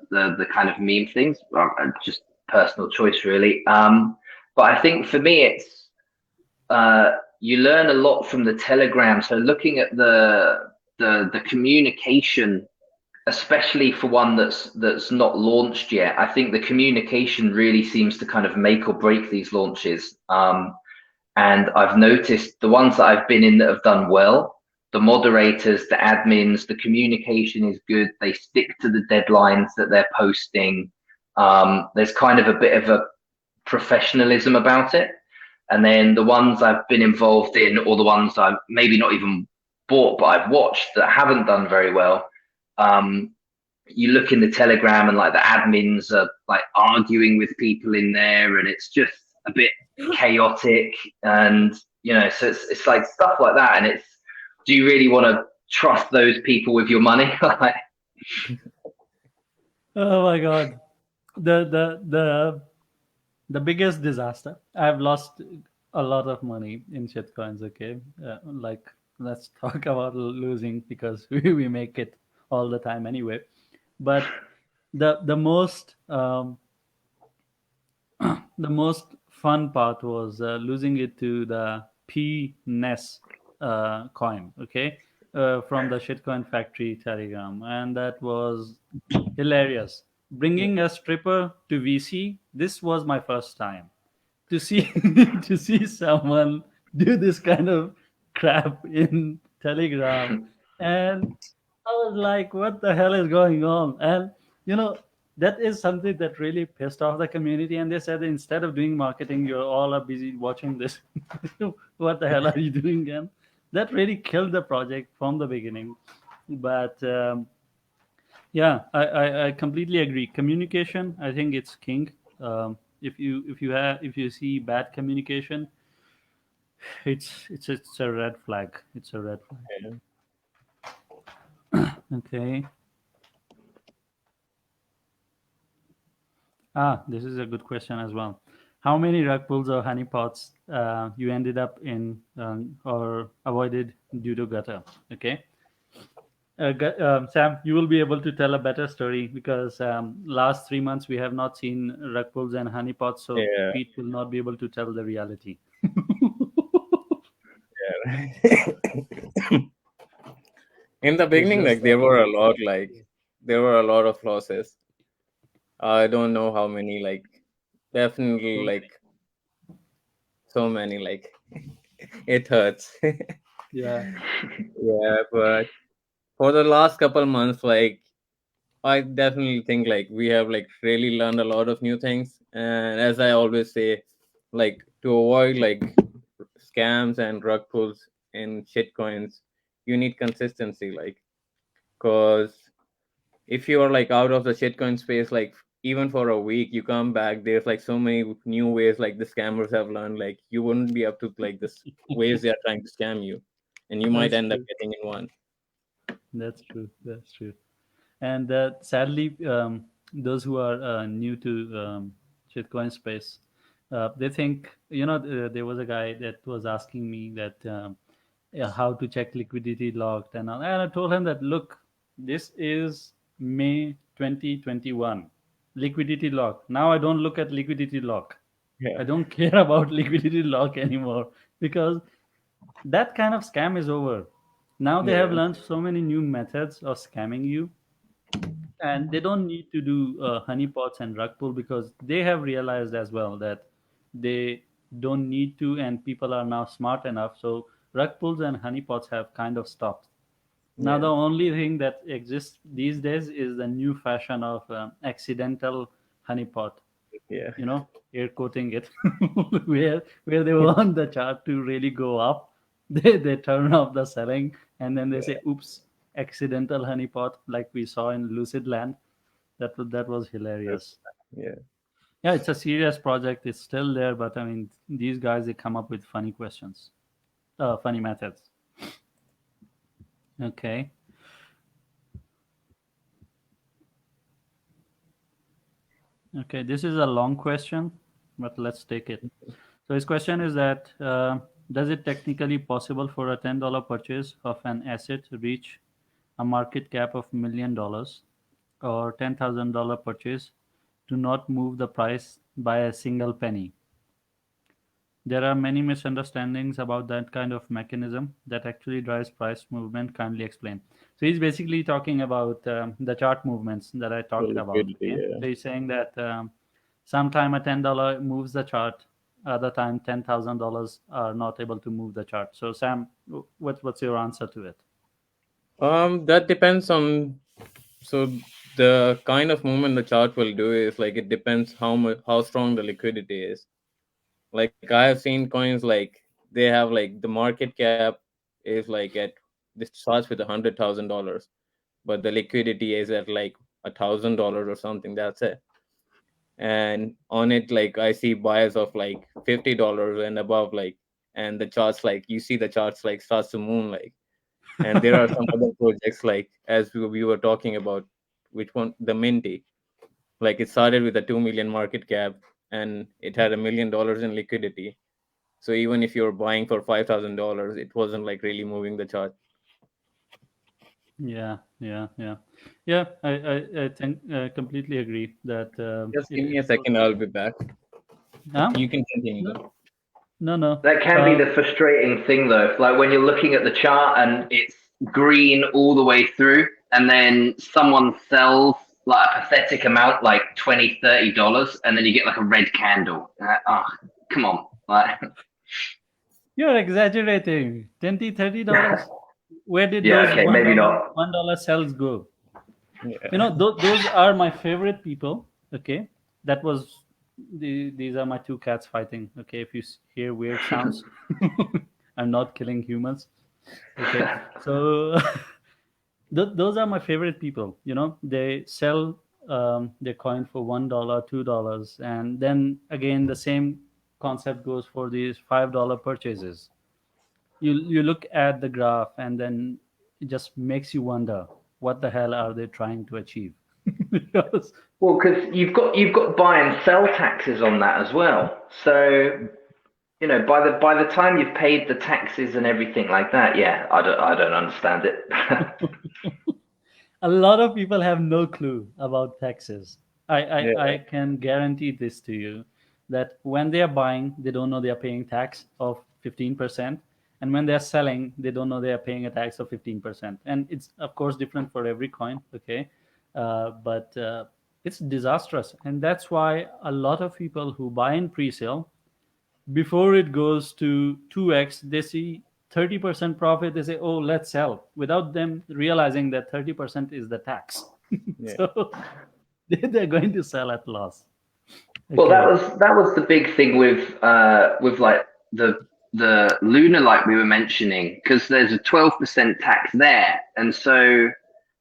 kind of meme things. Just personal choice, really. But I think for me, it's you learn a lot from the Telegram. So looking at the communication, especially for one that's not launched yet, I think the communication really seems to kind of make or break these launches. And I've noticed the ones that I've been in that have done well, the moderators, the admins, the communication is good. They stick to the deadlines that they're posting. There's kind of a bit of a professionalism about it. And then the ones I've been involved in, or the ones I've maybe not even bought, but I've watched that haven't done very well. You look in the Telegram and like the admins are like arguing with people in there, and it's just a bit chaotic. And so it's like stuff like that. And it's, do you really want to trust those people with your money? Oh my God, the biggest disaster. I've lost a lot of money in shitcoins. Okay, like let's talk about losing because we make it all the time anyway. But the most the most fun part was losing it to the PNES coin. Okay, from the shitcoin factory Telegram, and that was hilarious. Bringing a stripper to VC. This was my first time to see to see someone do this kind of crap in Telegram, and I was like, "What the hell is going on?" And you know, that is something that really pissed off the community. And they said instead of doing marketing, you all are busy watching this. What the hell are you doing? And that really killed the project from the beginning. But yeah, I completely agree. Communication, I think it's king. If you see bad communication, it's a red flag. It's a red flag. yeah. Okay. This is a good question as well. How many rug pulls or honeypots you ended up in or avoided due to gutter? Okay. Sam, you will be able to tell a better story because last 3 months we have not seen rug pulls and honeypots, so Yeah, Pete will not be able to tell the reality. yeah. In the It's beginning, just like there were a lot, like there were a lot of losses. I don't know how many, like definitely like so many, like it hurts. yeah. Yeah, but for the last couple months, like I definitely think like we have like really learned a lot of new things. And as I always say, like to avoid like scams and rug pulls in shitcoins, you need consistency. Like, cause if you are like out of the shitcoin space, like even for a week, you come back, there's like so many new ways like the scammers have learned, like you wouldn't be up to like this ways they are trying to scam you, and you might That's end up true. getting in one. That's true. That's true. And sadly, those who are new to shitcoin space, they think, there was a guy that was asking me that, yeah, how to check liquidity locked and all. And I told him that, look, this is May 2021, liquidity lock. Now I don't look at liquidity lock. Yeah. I don't care about liquidity lock anymore, because that kind of scam is over. Now they have Yeah. learned so many new methods of scamming you, and they don't need to do honeypots and rug pull, because they have realized as well that they don't need to, and people are now smart enough. So rug pulls and honeypots have kind of stopped. Now the Yeah. only thing that exists these days is the new fashion of accidental honeypot, Yeah. air quoting it, where they want the chart to really go up. They turn off the selling, and then they say, oops, accidental honeypot, like we saw in Lucid Land. That was hilarious. Yeah. Yeah, it's a serious project. It's still there, but I mean, these guys, they come up with funny questions, funny methods. Okay. Okay, this is a long question, but let's take it. So his question is that, does it technically possible for a $10 purchase of an asset to reach a market cap of $1 million, or $10,000 purchase to not move the price by a single penny? There are many misunderstandings about that kind of mechanism that actually drives price movement. Kindly explain. So he's basically talking about the chart movements that I For talked about. liquidity. Okay, Yeah. so he's saying that sometime a $10 moves the chart, other time $10,000 are not able to move the chart. So Sam, what's your answer to it? That depends on, so the kind of movement the chart will do is like it depends how strong the liquidity is. Like I have seen coins like they have like the market cap is like at, this starts with $100,000, but the liquidity is at like $1,000 or something. That's it. And on it, like I see buyers of like $50 and above, like, and the charts, like you see the charts like starts to moon, like, and there are some other projects like as we were talking about, which one, the Minty, like it started with a 2 million market cap and it had $1 million in liquidity. So even if you're buying for $5,000, it wasn't like really moving the chart. Yeah, yeah, yeah, yeah. I think completely agree that Just give me it a was. second, I'll be back. Huh? You can continue No, though. no, no. That can be the frustrating thing, though. Like when you're looking at the chart and it's green all the way through, and then someone sells like a pathetic amount, like $20, $30, and then you get like a red candle. Oh, come on. Like, You're exaggerating. $20, $30. Where did yeah, those okay, maybe not. $1 cells go? Yeah. Those are my favorite people. Okay, that was these are my two cats fighting. Okay, if you hear weird sounds, I'm not killing humans. Okay, so those are my favorite people. They sell their coin for $1, $2, and then again the same concept goes for these $5 purchases. You look at the graph, and then it just makes you wonder, what the hell are they trying to achieve? Because Well, because you've got buy and sell taxes on that as well. So by the time you've paid the taxes and everything like that, yeah, I don't understand it. a lot of people have no clue about taxes. I Yeah. can guarantee this to you, that when they are buying, they don't know they are paying tax of 15%, and when they are selling, they don't know they are paying a tax of 15%. And it's of course different for every coin. Okay, but it's disastrous, and that's why a lot of people who buy in pre-sale, before it goes to 2x, they see 30% profit, they say, oh, let's sell, without them realizing that 30% is the tax. Yeah. So they're going to sell at loss. Well, that Okay. was the big thing with like the Luna, like we were mentioning, because there's a 12% tax there, and so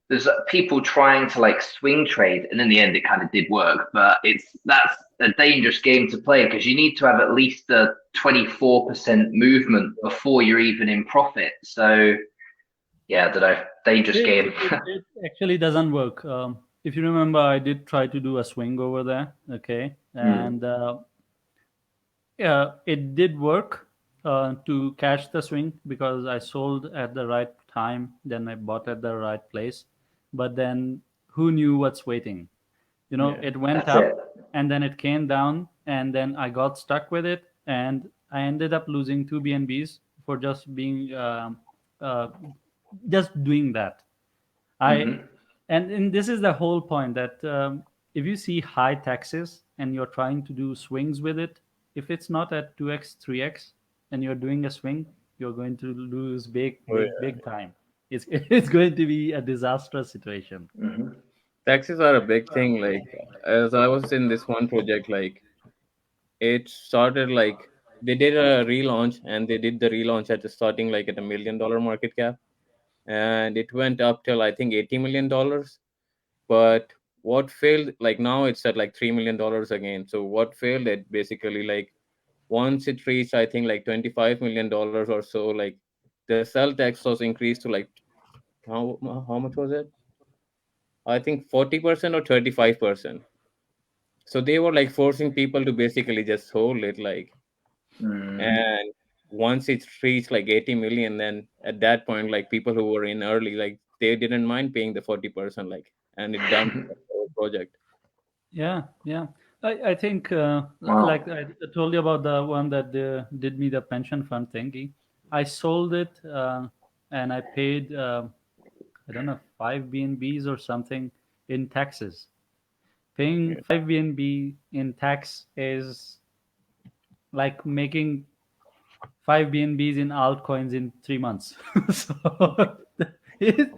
there's people trying to like swing trade, and in the end it kind of did work, but that's a dangerous game to play because you need to have at least a 24% movement before you're even in profit. So yeah, I don't know, dangerous game. It actually doesn't work. If you remember, I did try to do a swing over there, okay, and yeah, it did work to catch the swing because I sold at the right time, then I bought at the right place. But then who knew what's waiting? Yeah. It went That's up it. and then it came down, and then I got stuck with it, and I ended up losing two BNBs for just being uh, just doing that. I Hmm. and this is the whole point that if you see high taxes and you're trying to do swings with it, if it's not at 2x 3x and you're doing a swing, you're going to lose big Oh, big yeah. big time. It's going to be a disastrous situation. Hmm. Taxes are a big thing. Like, as I was in this one project, like it started like they did a relaunch, and they did the relaunch at the starting like at $1 million market cap, and it went up till I think $80 million. But what failed, like now it's at like $3 million again. So what failed it basically, like once it reached I think like $25 million or so, like the sell tax was increased to like how much was it? I think 40% or 35%. So they were like forcing people to basically just hold it, like, Mm. and once it reached like 80 million, then at that point, like people who were in early, like they didn't mind paying the 40%, like, and it dumped the whole project. Yeah, yeah. I think like Wow. I told you about the one that did me the pension fund thingy. I sold it and I paid I don't know 5 BNBs or something in taxes. Paying Yeah, 5 BNB in tax is like making 5 BNBs in altcoins in 3 months. So it,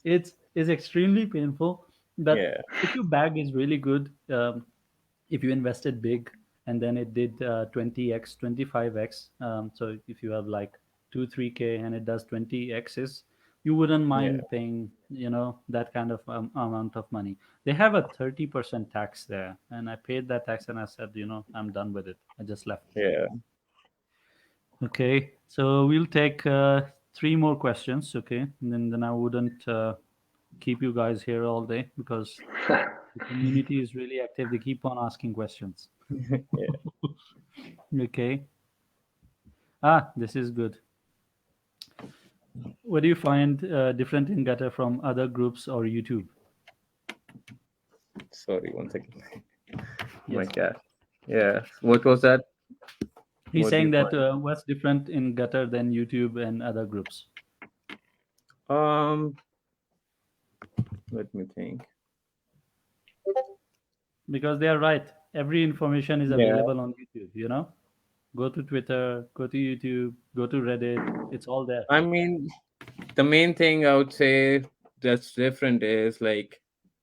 it's extremely painful. But yeah, if your bag is really good, if you invested big and then it did 20x 25x, so if you have like 2 3k and it does 20x's, you wouldn't yeah, mind paying that kind of amount of money. They have a 30% tax there, and I paid that tax and I said, I'm done with it. I just left. yeah. Okay, so we'll take three more questions. Okay, and then I wouldn't keep you guys here all day because the community is really active. They keep on asking questions. Yeah. Okay. This is good. What do you find different in Gutter from other groups or YouTube? Sorry, one second. My Yes. cat. Yeah. What was that? He's What do saying you that find? what's different in Gutter than YouTube and other groups? Um, Let me think. Because they are right. Every information is Yeah. available on YouTube. Go to Twitter, go to YouTube, go to Reddit. It's all there. I mean, the main thing I would say that's different is like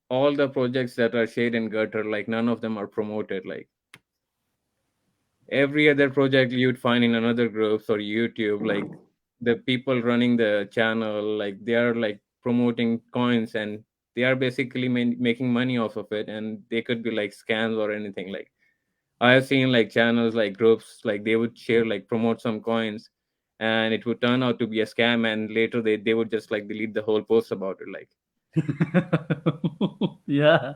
all the projects that are shared in Gutter, like none of them are promoted. Like every other project you'd find in another groups or YouTube, like the people running the channel, like they are like promoting coins, and they are basically making money off of it, and they could be like scams or anything. Like I have seen like channels, like groups, like they would share, like promote some coins, and it would turn out to be a scam, and later they would just like delete the whole post about it. Like, Yeah,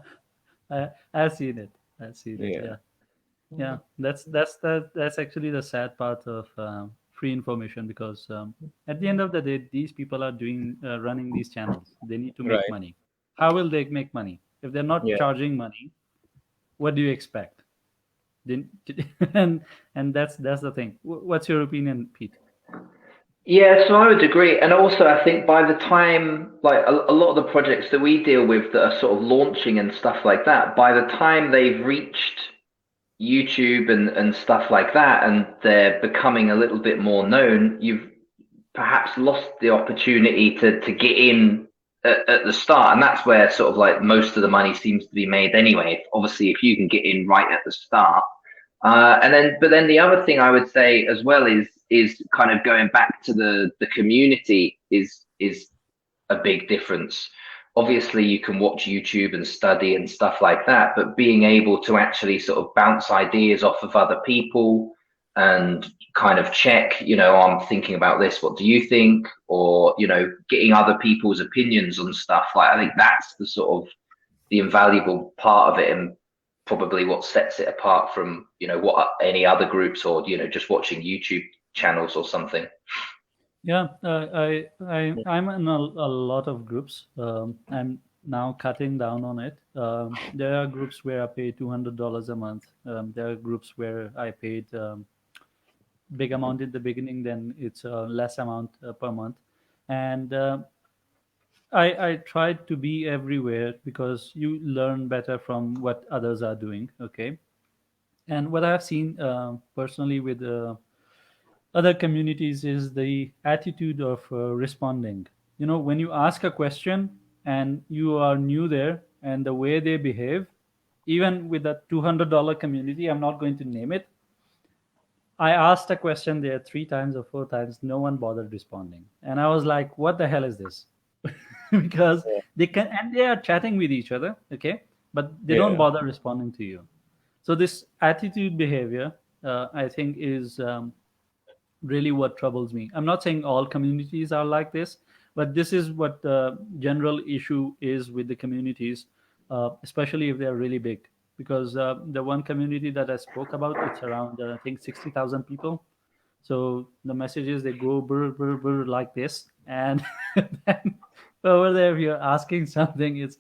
I've seen it. I've seen it. yeah, Yeah, yeah. That's actually the sad part of free information because at the end of the day, these people are doing running these channels. They need to make right, money. How will they make money if they're not yeah, charging money? What do you expect? Then- and that's the thing. What's your opinion, Pete? Yeah, so I would agree. And also, I think by the time, like a lot of the projects that we deal with that are sort of launching and stuff like that, by the time they've reached YouTube and stuff like that, and they're becoming a little bit more known, you've perhaps lost the opportunity to get in at the start. And that's where sort of like most of the money seems to be made anyway. Obviously, if you can get in right at the start. But then the other thing I would say as well is kind of going back to the community is a big difference. Obviously, you can watch YouTube and study and stuff like that, but being able to actually sort of bounce ideas off of other people and kind of check, I'm thinking about this, what do you think? Or, getting other people's opinions on stuff. Like, I think that's the sort of the invaluable part of it, and probably what sets it apart from, what any other groups, or, just watching YouTube channels or something. Yeah, I'm in a lot of groups. I'm now cutting down on it. There are groups where I pay $200 a month. There are groups where I paid big amount in the beginning, then it's a less amount per month, and I tried to be everywhere because you learn better from what others are doing. Okay, and what I've seen personally with other communities is the attitude of responding. When you ask a question and you are new there, and the way they behave, even with a $200 community, I'm not going to name it. I asked a question there 3 times or 4 times. No one bothered responding, and I was like, "What the hell is this?" Because Yeah. they are chatting with each other, okay, but they don't Yeah. bother responding to you. So this attitude behavior, I think, is really what troubles me. I'm not saying all communities are like this, but this is what the general issue is with the communities, especially if they are really big. Because the one community that I spoke about, it's around I think 60,000 people. So the messages, they go brr, brr, brr, like this, and then over there, if you're asking something, it's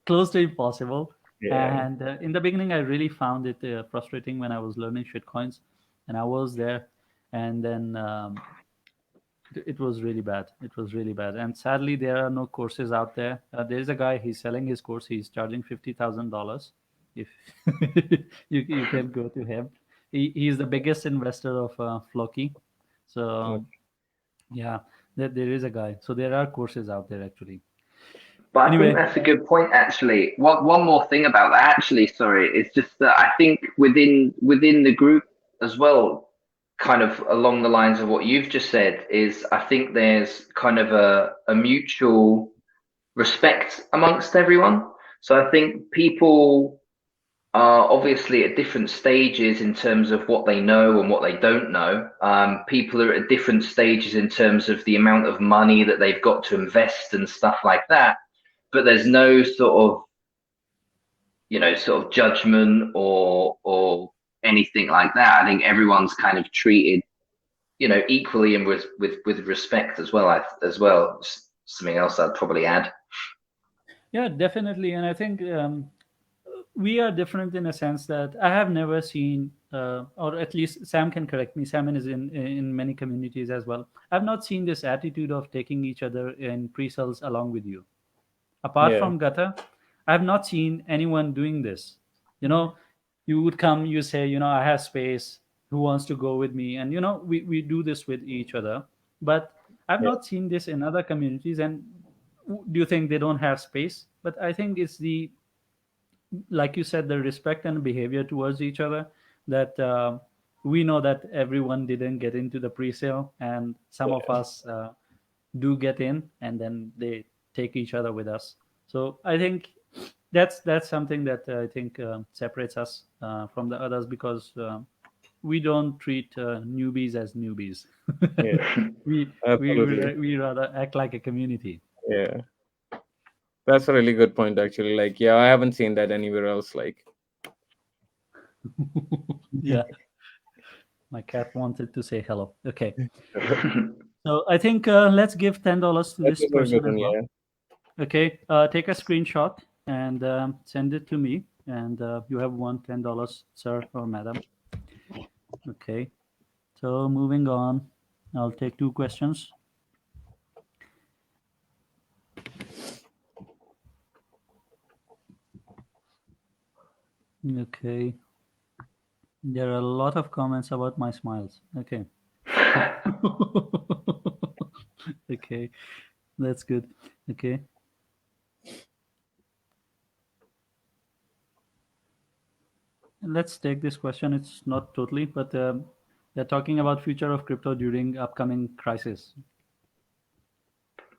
close to impossible. Yeah. And in the beginning, I really found it frustrating when I was learning shitcoins, and I was there, and then it was really bad. It was really bad, and sadly, there are no courses out there. There is a guy. He's selling his course. He's charging $50,000. If you can go to him, he's the biggest investor of Floki. So yeah, there is a guy. So there are courses out there actually. But I think Anyway, that's a good point, actually. One more thing about that, actually, sorry, is just that I think within the group as well, kind of along the lines of what you've just said, is I think there's kind of a mutual respect amongst everyone. So I think people are obviously at different stages in terms of what they know and what they don't know. People are at different stages in terms of the amount of money that they've got to invest and stuff like that. But there's no sort of judgment or anything like that. I think everyone's kind of treated, equally and with respect as well. Something else I'd probably add. yeah, definitely, and I think we are different in a sense that I have never seen, or at least Sam can correct me. Sam is in many communities as well. I've not seen this attitude of taking each other in pre-sales along with you. Apart Yeah. from Gata, I have not seen anyone doing this. You know, you would come, you say, I have space. Who wants to go with me? And we do this with each other. But I've Yeah. not seen this in other communities. And do you think they don't have space? But I think it's the, like you said, the respect and behavior towards each other, that we know that everyone didn't get into the pre-sale, and some of Yeah. us do get in, and then they take each other with us. So I think that's something that I think separates us from the others, because we don't treat newbies as newbies. Yeah. we, Absolutely. we rather act like a community. Yeah. That's a really good point, actually. Like, yeah, I haven't seen that anywhere else. Like, Yeah, my cat wanted to say hello. Okay, so I think let's give $10 to that this was a good person as one. well. Yeah. Okay, take a screenshot and send it to me, and you have won $10, sir or madam. Okay, so moving on, I'll take 2 questions. Okay, there are a lot of comments about my smiles. Okay. Okay, that's good. Okay. Let's take this question. It's not totally, but they're talking about future of crypto during upcoming crisis.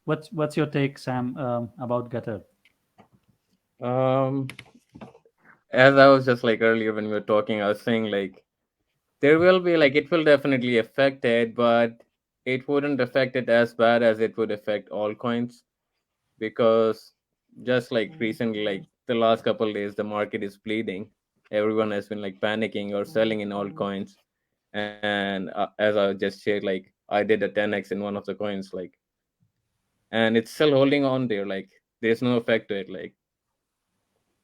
What's your take, Sam, about Gutter? Um, as I was just like earlier when we were talking, I was saying like there will be like it will definitely affect it, but it wouldn't affect it as bad as it would affect altcoins because just like recently, like the last couple of days, the market is bleeding. Everyone has been like panicking or selling in altcoins, and as I just shared, like I did a 10x in one of the coins, like, and it's still holding on there. Like there's no effect to it. Like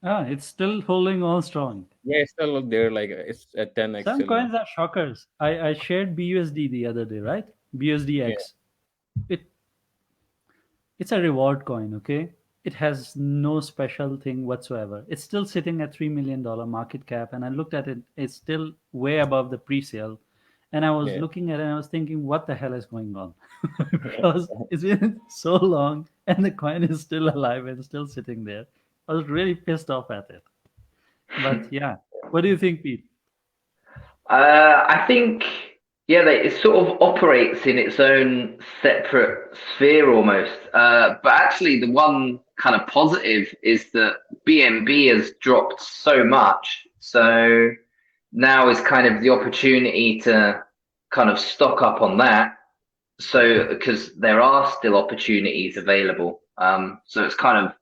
It's still holding on strong. yeah, it's still there. Like it's at 10x Some till now. coins are shockers. I shared BUSD the other day, right? Yeah, BUSDX. It it's a reward coin, okay? It has no special thing whatsoever. It's still sitting at $3 million market cap, and I looked at it. It's still way above the pre-sale, and I was yeah. looking at it and I was thinking, what the hell is going on? Because it's been so long, and the coin is still alive and still sitting there. I was really pissed off at it. But yeah, what do you think, Pete? I think, yeah, it sort of operates in its own separate sphere almost. But actually, the one kind of positive is that BNB has dropped so much. So now is kind of the opportunity to kind of stock up on that. So because there are still opportunities available. So it's kind of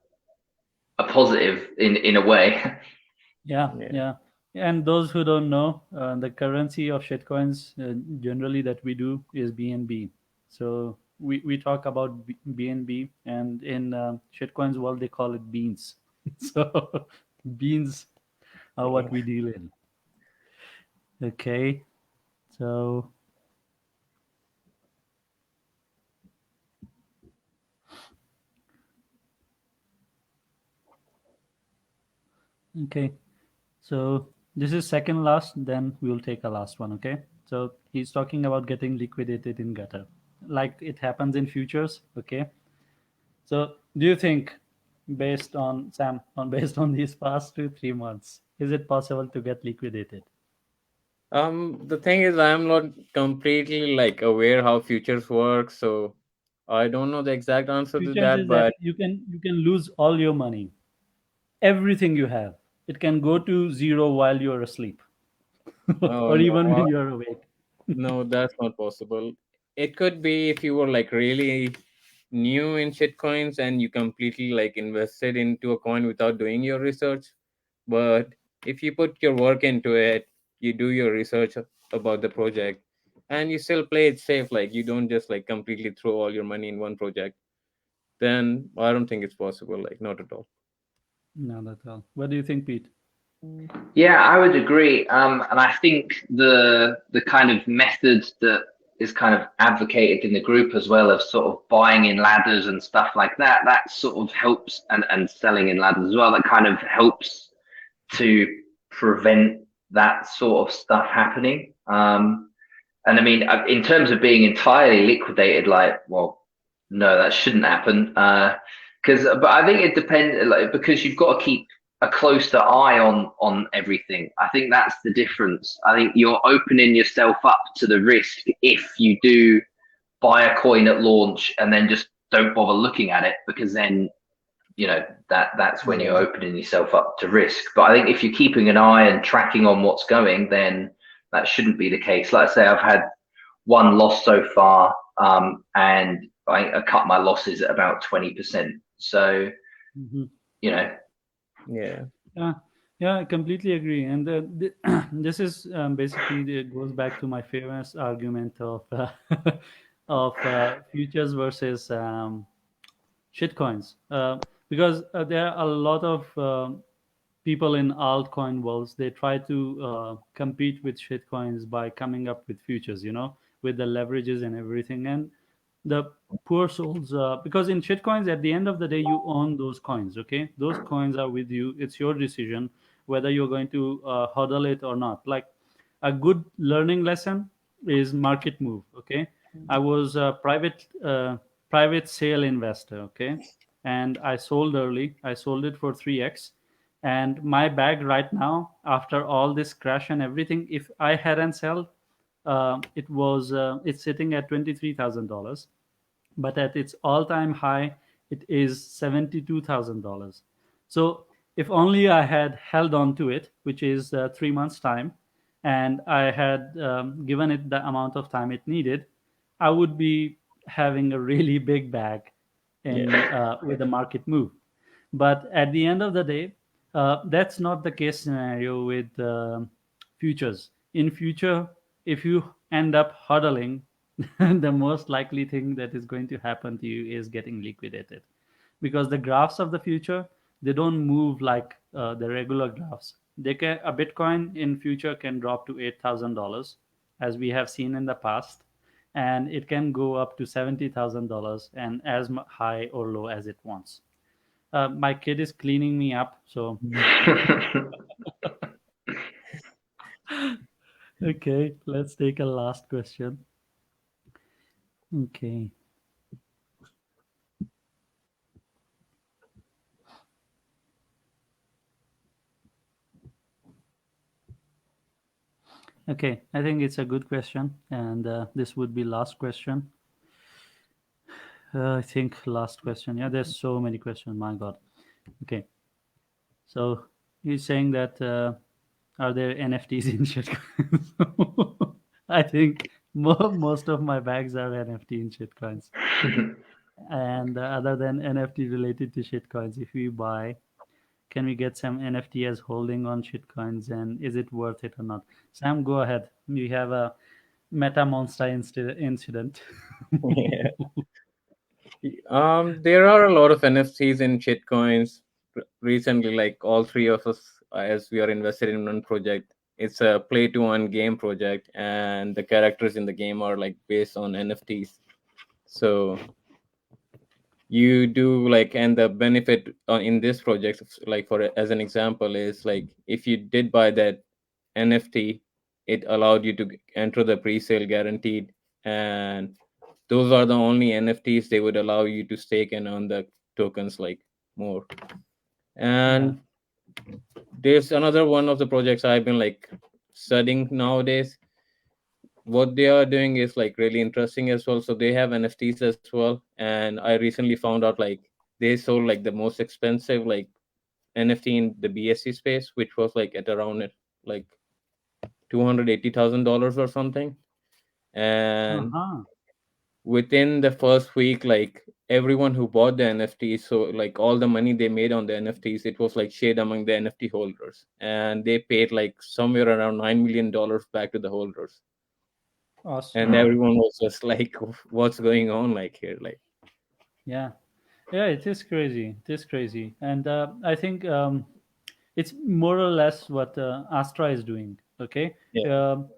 a positive in a way. Yeah, Yeah. yeah. And those who don't know, the currency of shitcoins generally that we do is BNB. So we talk about BNB, and in shitcoins world they call it beans. So beans are what we deal in. Okay. So okay. So this is second last, then we will take a last one, okay? So he's talking about getting liquidated in gutter. Like it happens in futures, okay? So, do you think, based on Sam, on based on these past 2 3 months, is it possible to get liquidated? The thing is, I'm not completely like aware how futures work, so I don't know the exact answer to Futures that. is that But you can lose all your money, everything you have. It can go to zero while you're asleep, oh or even no, when you're awake. no, that's not possible. It could be if you were like really new in shitcoins and you completely like invested into a coin without doing your research. But if you put your work into it, you do your research about the project, and you still play it safe, like you don't just like completely throw all your money in one project, then I don't think it's possible. Like not at all. Not at all. What do you think, Pete? Yeah, I would agree. And I think the kind of method that is kind of advocated in the group as well of sort of buying in ladders and stuff like that, that sort of helps, and selling in ladders as well, that kind of helps to prevent that sort of stuff happening. And I mean, in terms of being entirely liquidated, like, well, no, that shouldn't happen. But I think it depends, like, because you've got to keep a closer eye on everything. I think that's the difference. I think you're opening yourself up to the risk if you do buy a coin at launch and then just don't bother looking at it, because then that's when you're Yeah. opening yourself up to risk. But I think if you're keeping an eye and tracking on what's going, then that shouldn't be the case. Like I say, I've had one loss so far, and I cut my losses at about 20%. So Hmm. you know, Yeah. Yeah, yeah, I completely agree. And this is basically it goes back to my famous argument of of futures versus shitcoins, because there are a lot of people in altcoin worlds. They try to compete with shitcoins by coming up with futures, with the leverages and everything. And the poor souls, because in shitcoins, at the end of the day, you own those coins. Okay, those coins are with you. It's your decision whether you're going to hodl it or not. Like a good learning lesson is market move. Okay, I was a private sale investor. Okay, and I sold early. I sold it for 3x, and my bag right now, after all this crash and everything, if I hadn't sold, it's sitting at $23,000. but at its all-time high, it is $72,000. So if only I had held on to it, which is 3 months' time, and I had given it the amount of time it needed, I would be having a really big bag in Yeah. with the market move. But at the end of the day, that's not the case scenario with futures. In future, if you end up hodling, the most likely thing that is going to happen to you is getting liquidated, because the graphs of the future, they don't move like the regular graphs. They can A Bitcoin in future can drop to $8,000, as we have seen in the past, and it can go up to $70,000 and as high or low as it wants. My kid is cleaning me up, so okay, let's take a last question. Okay. Okay, I think it's a good question, and this would be last question. I think last question. Yeah, there's so many questions. My God. Okay, so he's saying that are there NFTs in shitcoins? I think most of my bags are NFT in shitcoins, and other than NFT related to shitcoins, if we buy, can we get some NFT as holding on shitcoins, and is it worth it or not? Sam, go ahead. We have a Meta Monster incident. Yeah. There are a lot of NFTs in shitcoins recently. Like all three of us, as we are invested in one project. It's a play to earn game project, and the characters in the game are like based on NFTs. So you do like, and the benefit in this project, like for as an example, is like if you did buy that NFT, it allowed you to enter the pre-sale guaranteed, and those are the only NFTs they would allow you to stake and earn the tokens like more. Yeah. And there's another one of the projects I've been like studying nowadays. What they are doing is like really interesting as well. So they have NFTs as well, and I recently found out like they sold like the most expensive like NFT in the BSC space, which was like at around like $280,000 or something. And Uh-huh. within the first week, like everyone who bought the NFTs, so like all the money they made on the NFTs, it was like shared among the NFT holders, and they paid like somewhere around $9 million back to the holders. And Awesome. everyone was just like, "What's going on?" Like here, like Yeah. Yeah, it is crazy. It is crazy. And I think it's more or less what Astra is doing. Okay. yeah, Um,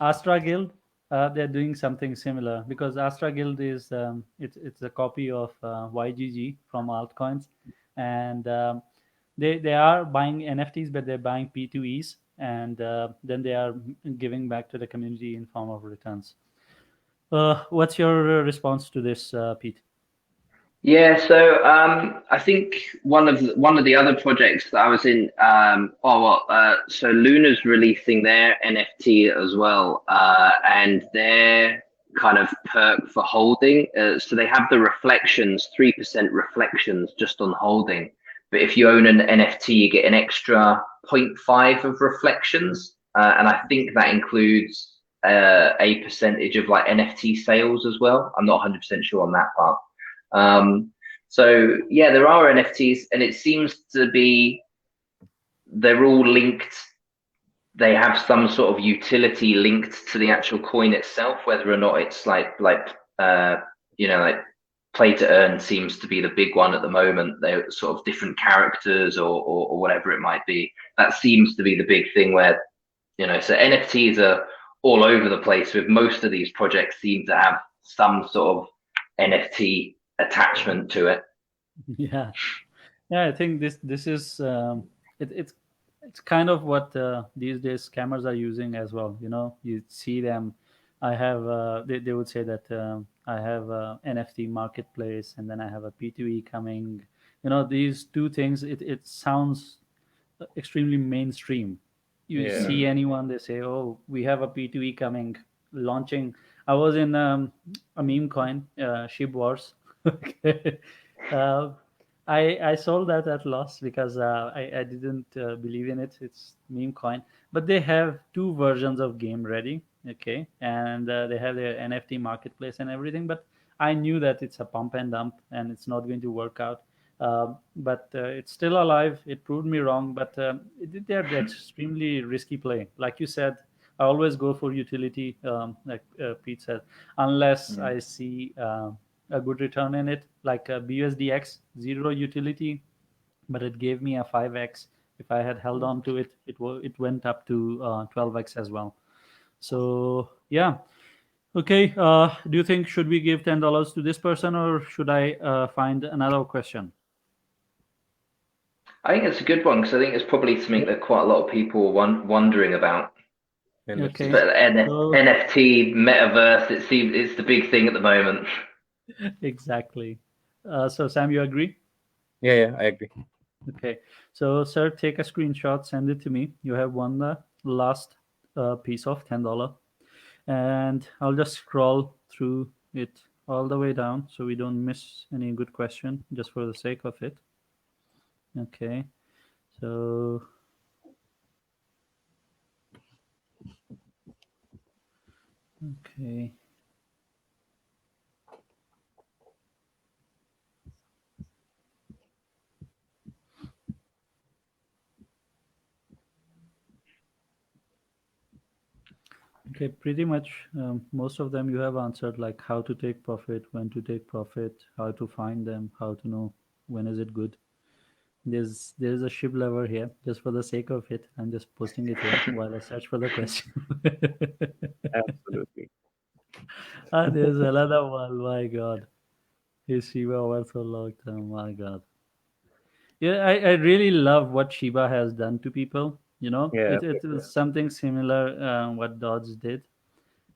Astra Guild, they're doing something similar, because Astra Guild is it's a copy of YGG from altcoins, and they are buying NFTs, but they're buying P2Es, and then they are giving back to the community in form of returns. What's your response to this, Pete? Yeah, so I think one of the other projects that I was in, so Luna's releasing their NFT as well, and their kind of perk for holding. So they have the reflections, 3% reflections just on holding. But if you own an NFT, you get an extra zero point 0.5 of reflections, and I think that includes a percentage of like NFT sales as well. I'm not 100% sure on that part. So yeah, there are NFTs, and it seems to be they're all linked. They have some sort of utility linked to the actual coin itself, whether or not it's uh, like play to earn seems to be the big one at the moment. They're sort of different characters or whatever it might be. That seems to be the big thing where so NFTs are all over the place. With most of these projects, seem to have some sort of NFT attachment to it. Yeah. Yeah, I think this is it's kind of what these days scammers are using as well. You see them. I have they would say that I have a NFT marketplace, and then I have a P2E coming. These two things. It sounds extremely mainstream. You yeah, see anyone, they say, "Oh, we have a P2E coming, launching I was in a meme coin, Shib Wars. Okay. Uh, I sold that at loss because I didn't believe in it. It's meme coin, but they have two versions of game ready. Okay, and they have their NFT marketplace and everything. But I knew that it's a pump and dump and it's not going to work out. But it's still alive. It proved me wrong, but they're extremely risky play. Like you said, I always go for utility, like Pete said, unless I see a good return in it, like BUSDX, zero utility, but it gave me a 5x. If I had held on to it, it went up to 12x as well. So yeah. Okay. Do you think should we give $10 to this person, or should I find another question? I think it's a good one because I think it's probably something that quite a lot of people are wondering about. Okay. But So NFT, metaverse, it's the big thing at the moment. exactly. So Sam, you agree? Yeah, I agree. Okay. So sir, take a screenshot, send it to me. You have won the last piece of $10, and I'll just scroll through it all the way down so we don't miss any good question, just for the sake of it. Okay. So okay. Okay, pretty much most of them you have answered, like how to take profit, when to take profit, how to find them, how to know when is it good. There's a ship lever here, just for the sake of it. I'm just posting it here while I search for the question. Absolutely. There's another one. My God, is Shiba over so long term? My God. Yeah, I really love what Shiba has done to people. You know, Yeah, it is something similar what Dodge did,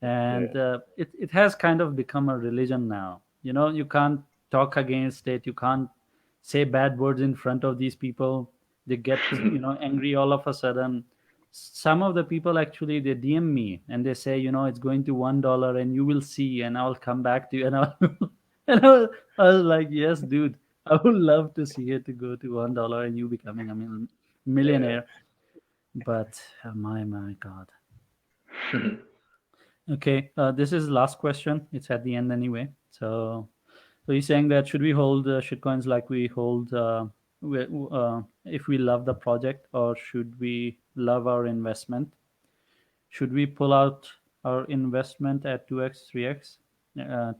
and yeah. it has kind of become a religion now. You know, you can't talk against it. You can't say bad words in front of these people. They get angry all of a sudden. Some of the people actually they DM me and they say, it's going to $1 and you will see, and I'll come back to you, and I was like, yes, dude, I would love to see it to go to $1 and you becoming a Yeah. millionaire. But my God. Okay, this is last question. It's at the end anyway. So he's saying that should we hold shitcoins like we hold if we love the project, or should we love our investment? Should we pull out our investment at 2x, 3x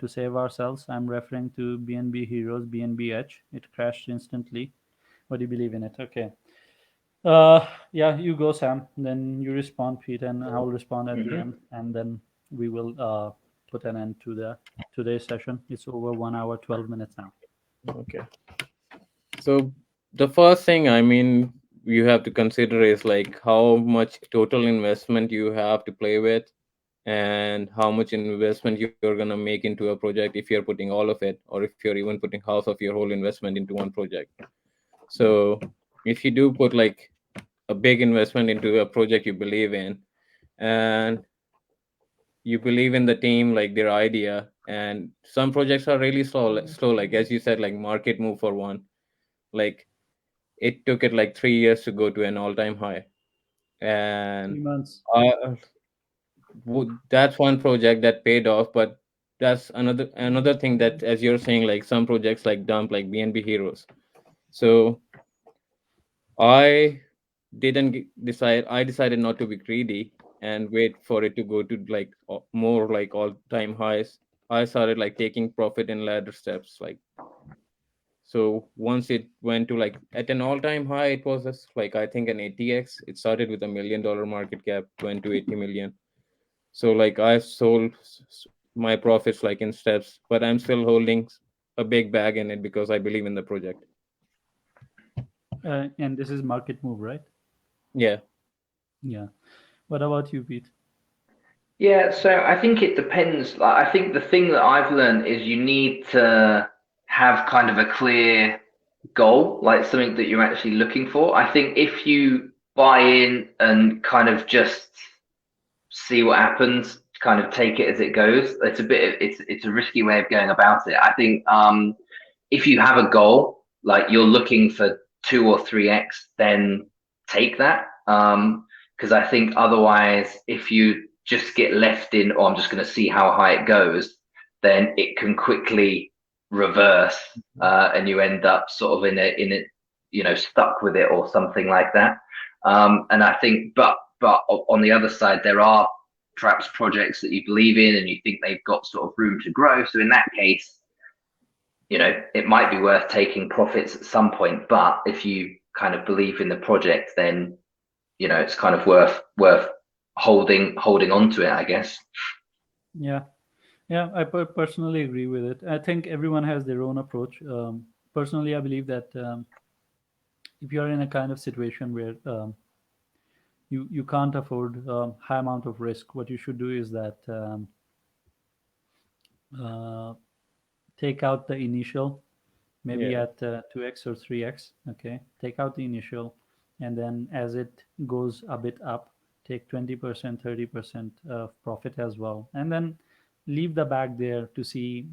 to save ourselves? I'm referring to BNB Heroes, BNB Edge. It crashed instantly. What do you believe in it? Okay. Yeah, you go, Sam. Then you respond, Pete, and I'll respond at the Mhm. end, and then we will put an end to the today's session. It's over 1 hour 12 minutes now. Okay. So the first thing, I mean, you have to consider is like how much total investment you have to play with, and how much investment you're gonna make into a project if you're putting all of it, or if you're even putting half of your whole investment into one project. So if you do put like a big investment into a project you believe in, and you believe in the team, like their idea, and some projects are really slow, like as you said, like market move for one, like it took it like 3 years to go to an all-time high. And 3 months. uh, that's one project that paid off, but that's another thing that, as you're saying, like some projects like dump, like BNB Heroes. So I I decided not to be greedy and wait for it to go to like more like all-time highs. I started like taking profit in ladder steps, like, so once it went to like at an all-time high, it was just like I think an 80x. It started with $1 million market cap, went to 80 million. So like I've sold my profits like in steps, but I'm still holding a big bag in it because I believe in the project. And this is market move, right? Yeah. Yeah. What about you, Pete? Yeah, so I think it depends. Like, I think the thing that I've learned is you need to have kind of a clear goal, like something that you're actually looking for. I think if you buy in and kind of just see what happens, kind of take it as it goes. It's a risky way of going about it. I think if you have a goal, like you're looking for 2 or 3x, then take that. Because I think otherwise, if you just get left in, oh, I'm just going to see how high it goes, then it can quickly reverse, and you end up sort of in a stuck with it or something like that. And I think, but on the other side, there are perhaps projects that you believe in and you think they've got sort of room to grow. So in that case, it might be worth taking profits at some point. But if you kind of believe in the project, then it's kind of worth holding on to it, I guess. Yeah, yeah, I personally agree with it. I think everyone has their own approach. Personally, I believe that if you are in a kind of situation where you can't afford high amount of risk, what you should do is that uh, take out the initial, maybe Yeah. at 2x or 3x. Okay, take out the initial, and then as it goes a bit up, take 20%, 30% of profit as well, and then leave the bag there to see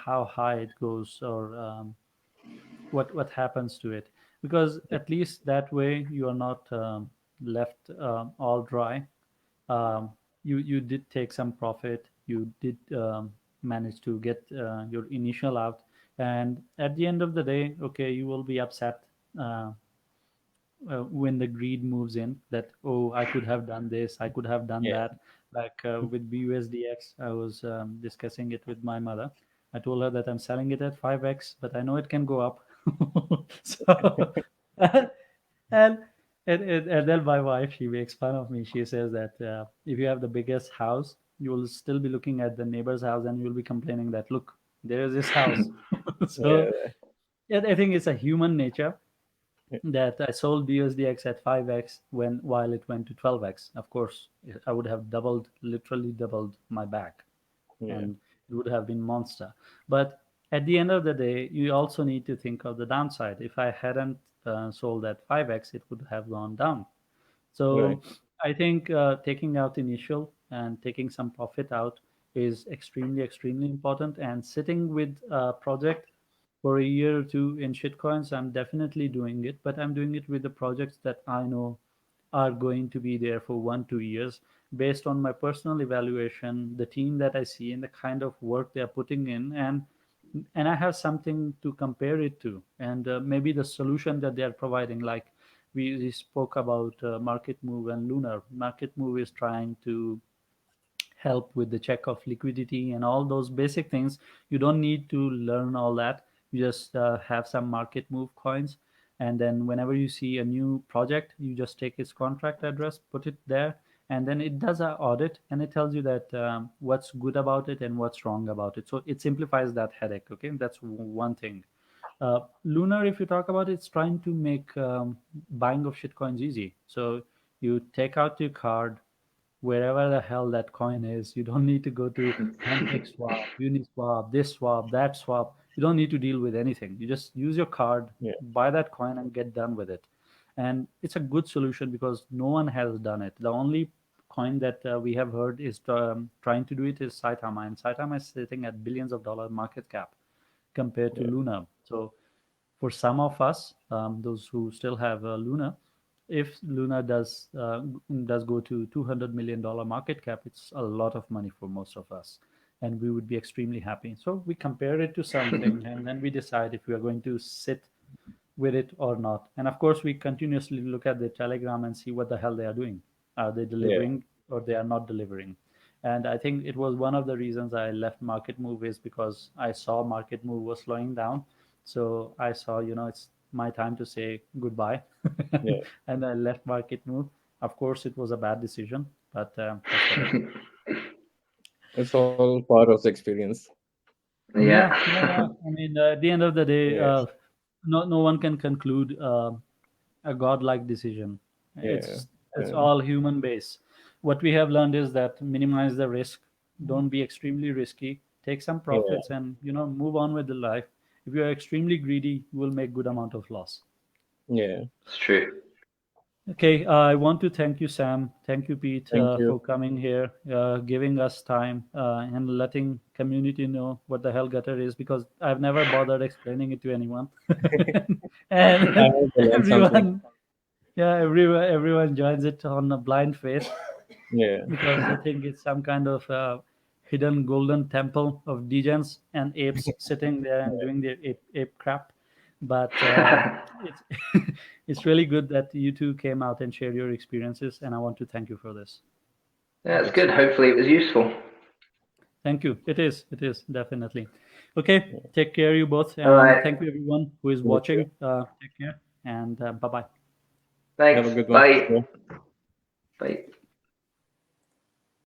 how high it goes, or what happens to it, because at least that way you are not left all dry. You did take some profit, you did manage to get your initial out, and at the end of the day, okay, you will be upset uh, when the greed moves in, that, oh, I could have done this, I could have done Yeah. that. Like with BUSDX, I was discussing it with my mother. I told her that I'm selling it at 5x, but I know it can go up. So and and then my wife, she makes fun of me. She says that if you have the biggest house, you will still be looking at the neighbor's house and you'll be complaining that, look, there is this house. So Yeah. yeah, I think it's a human nature Yeah. that I sold BUSDX at 5x while it went to 12x. Of course, I would have doubled, literally doubled my back, Yeah. and it would have been monster. But at the end of the day, you also need to think of the downside. If I hadn't sold at 5x, it would have gone down. Right. So I think taking out initial and taking some profit out is extremely, extremely important. And sitting with a project for a year or two in shitcoins, I'm definitely doing it, but I'm doing it with the projects that I know are going to be there for 1 2 years, based on my personal evaluation, the team that I see, and the kind of work they're putting in, and I have something to compare it to, and maybe the solution that they are providing. Like we spoke about market move and lunar. Market move is trying to help with the check of liquidity and all those basic things. You don't need to learn all that. You just have some market move coins, and then whenever you see a new project, you just take its contract address, put it there, and then it does an audit and it tells you that what's good about it and what's wrong about it. So it simplifies that headache. Okay, that's one thing. Lunar, if you talk about it, it's trying to make buying of shitcoins easy. So you take out your card wherever the hell that coin is. You don't need to go to Pancake Swap, Uniswap, this swap, that swap. You don't need to deal with anything. You just use your card, Yeah. buy that coin, and get done with it. And it's a good solution because no one has done it. The only coin that we have heard is trying to do it is Saitama, and Saitama is sitting at billions of dollar market cap compared to Yeah. Luna. So for some of us, those who still have Luna, if Luna does go to $200 million market cap, it's a lot of money for most of us, and we would be extremely happy. So we compare it to something, and then we decide if we are going to sit with it or not. And of course, we continuously look at the Telegram and see what the hell they are doing. Are they Yeah. delivering or they are not delivering? And I think it was one of the reasons I left Market Move, is because I saw Market Move was slowing down. So I saw, it's my time to say goodbye. Yeah. And I left Market Move. Of course, it was a bad decision, but that's what it is. It's all part of the experience. Yeah, yeah, Yeah. yeah. I mean, at the end of the day, Yes. no one can conclude a godlike decision. Yeah. It's And all human base. What we have learned is that minimize the risk. Don't be extremely risky. Take some yeah. profits and move on with the life. If you are extremely greedy, you will make good amount of loss. Yeah. It's true. Okay, I want to thank you, Sam. Thank you, Pete, Thank you. for coming here, giving us time, and letting community know what the hell gutter is, because I've never bothered explaining it to anyone. I And hope you learned something. everyone, yeah, everyone joins it on a blind faith Yeah. because they think it's some kind of hidden golden temple of degens and apes sitting there and doing their ape crap. But it's it's really good that you two came out and shared your experiences, and I want to thank you for this. That's good. Hopefully it was useful. Thank you. It is definitely. Okay, take care, you both, and All right. thank you everyone who is You watching. Take care, and bye bye. Thanks. Have a good one. Bye. Yeah. Bye.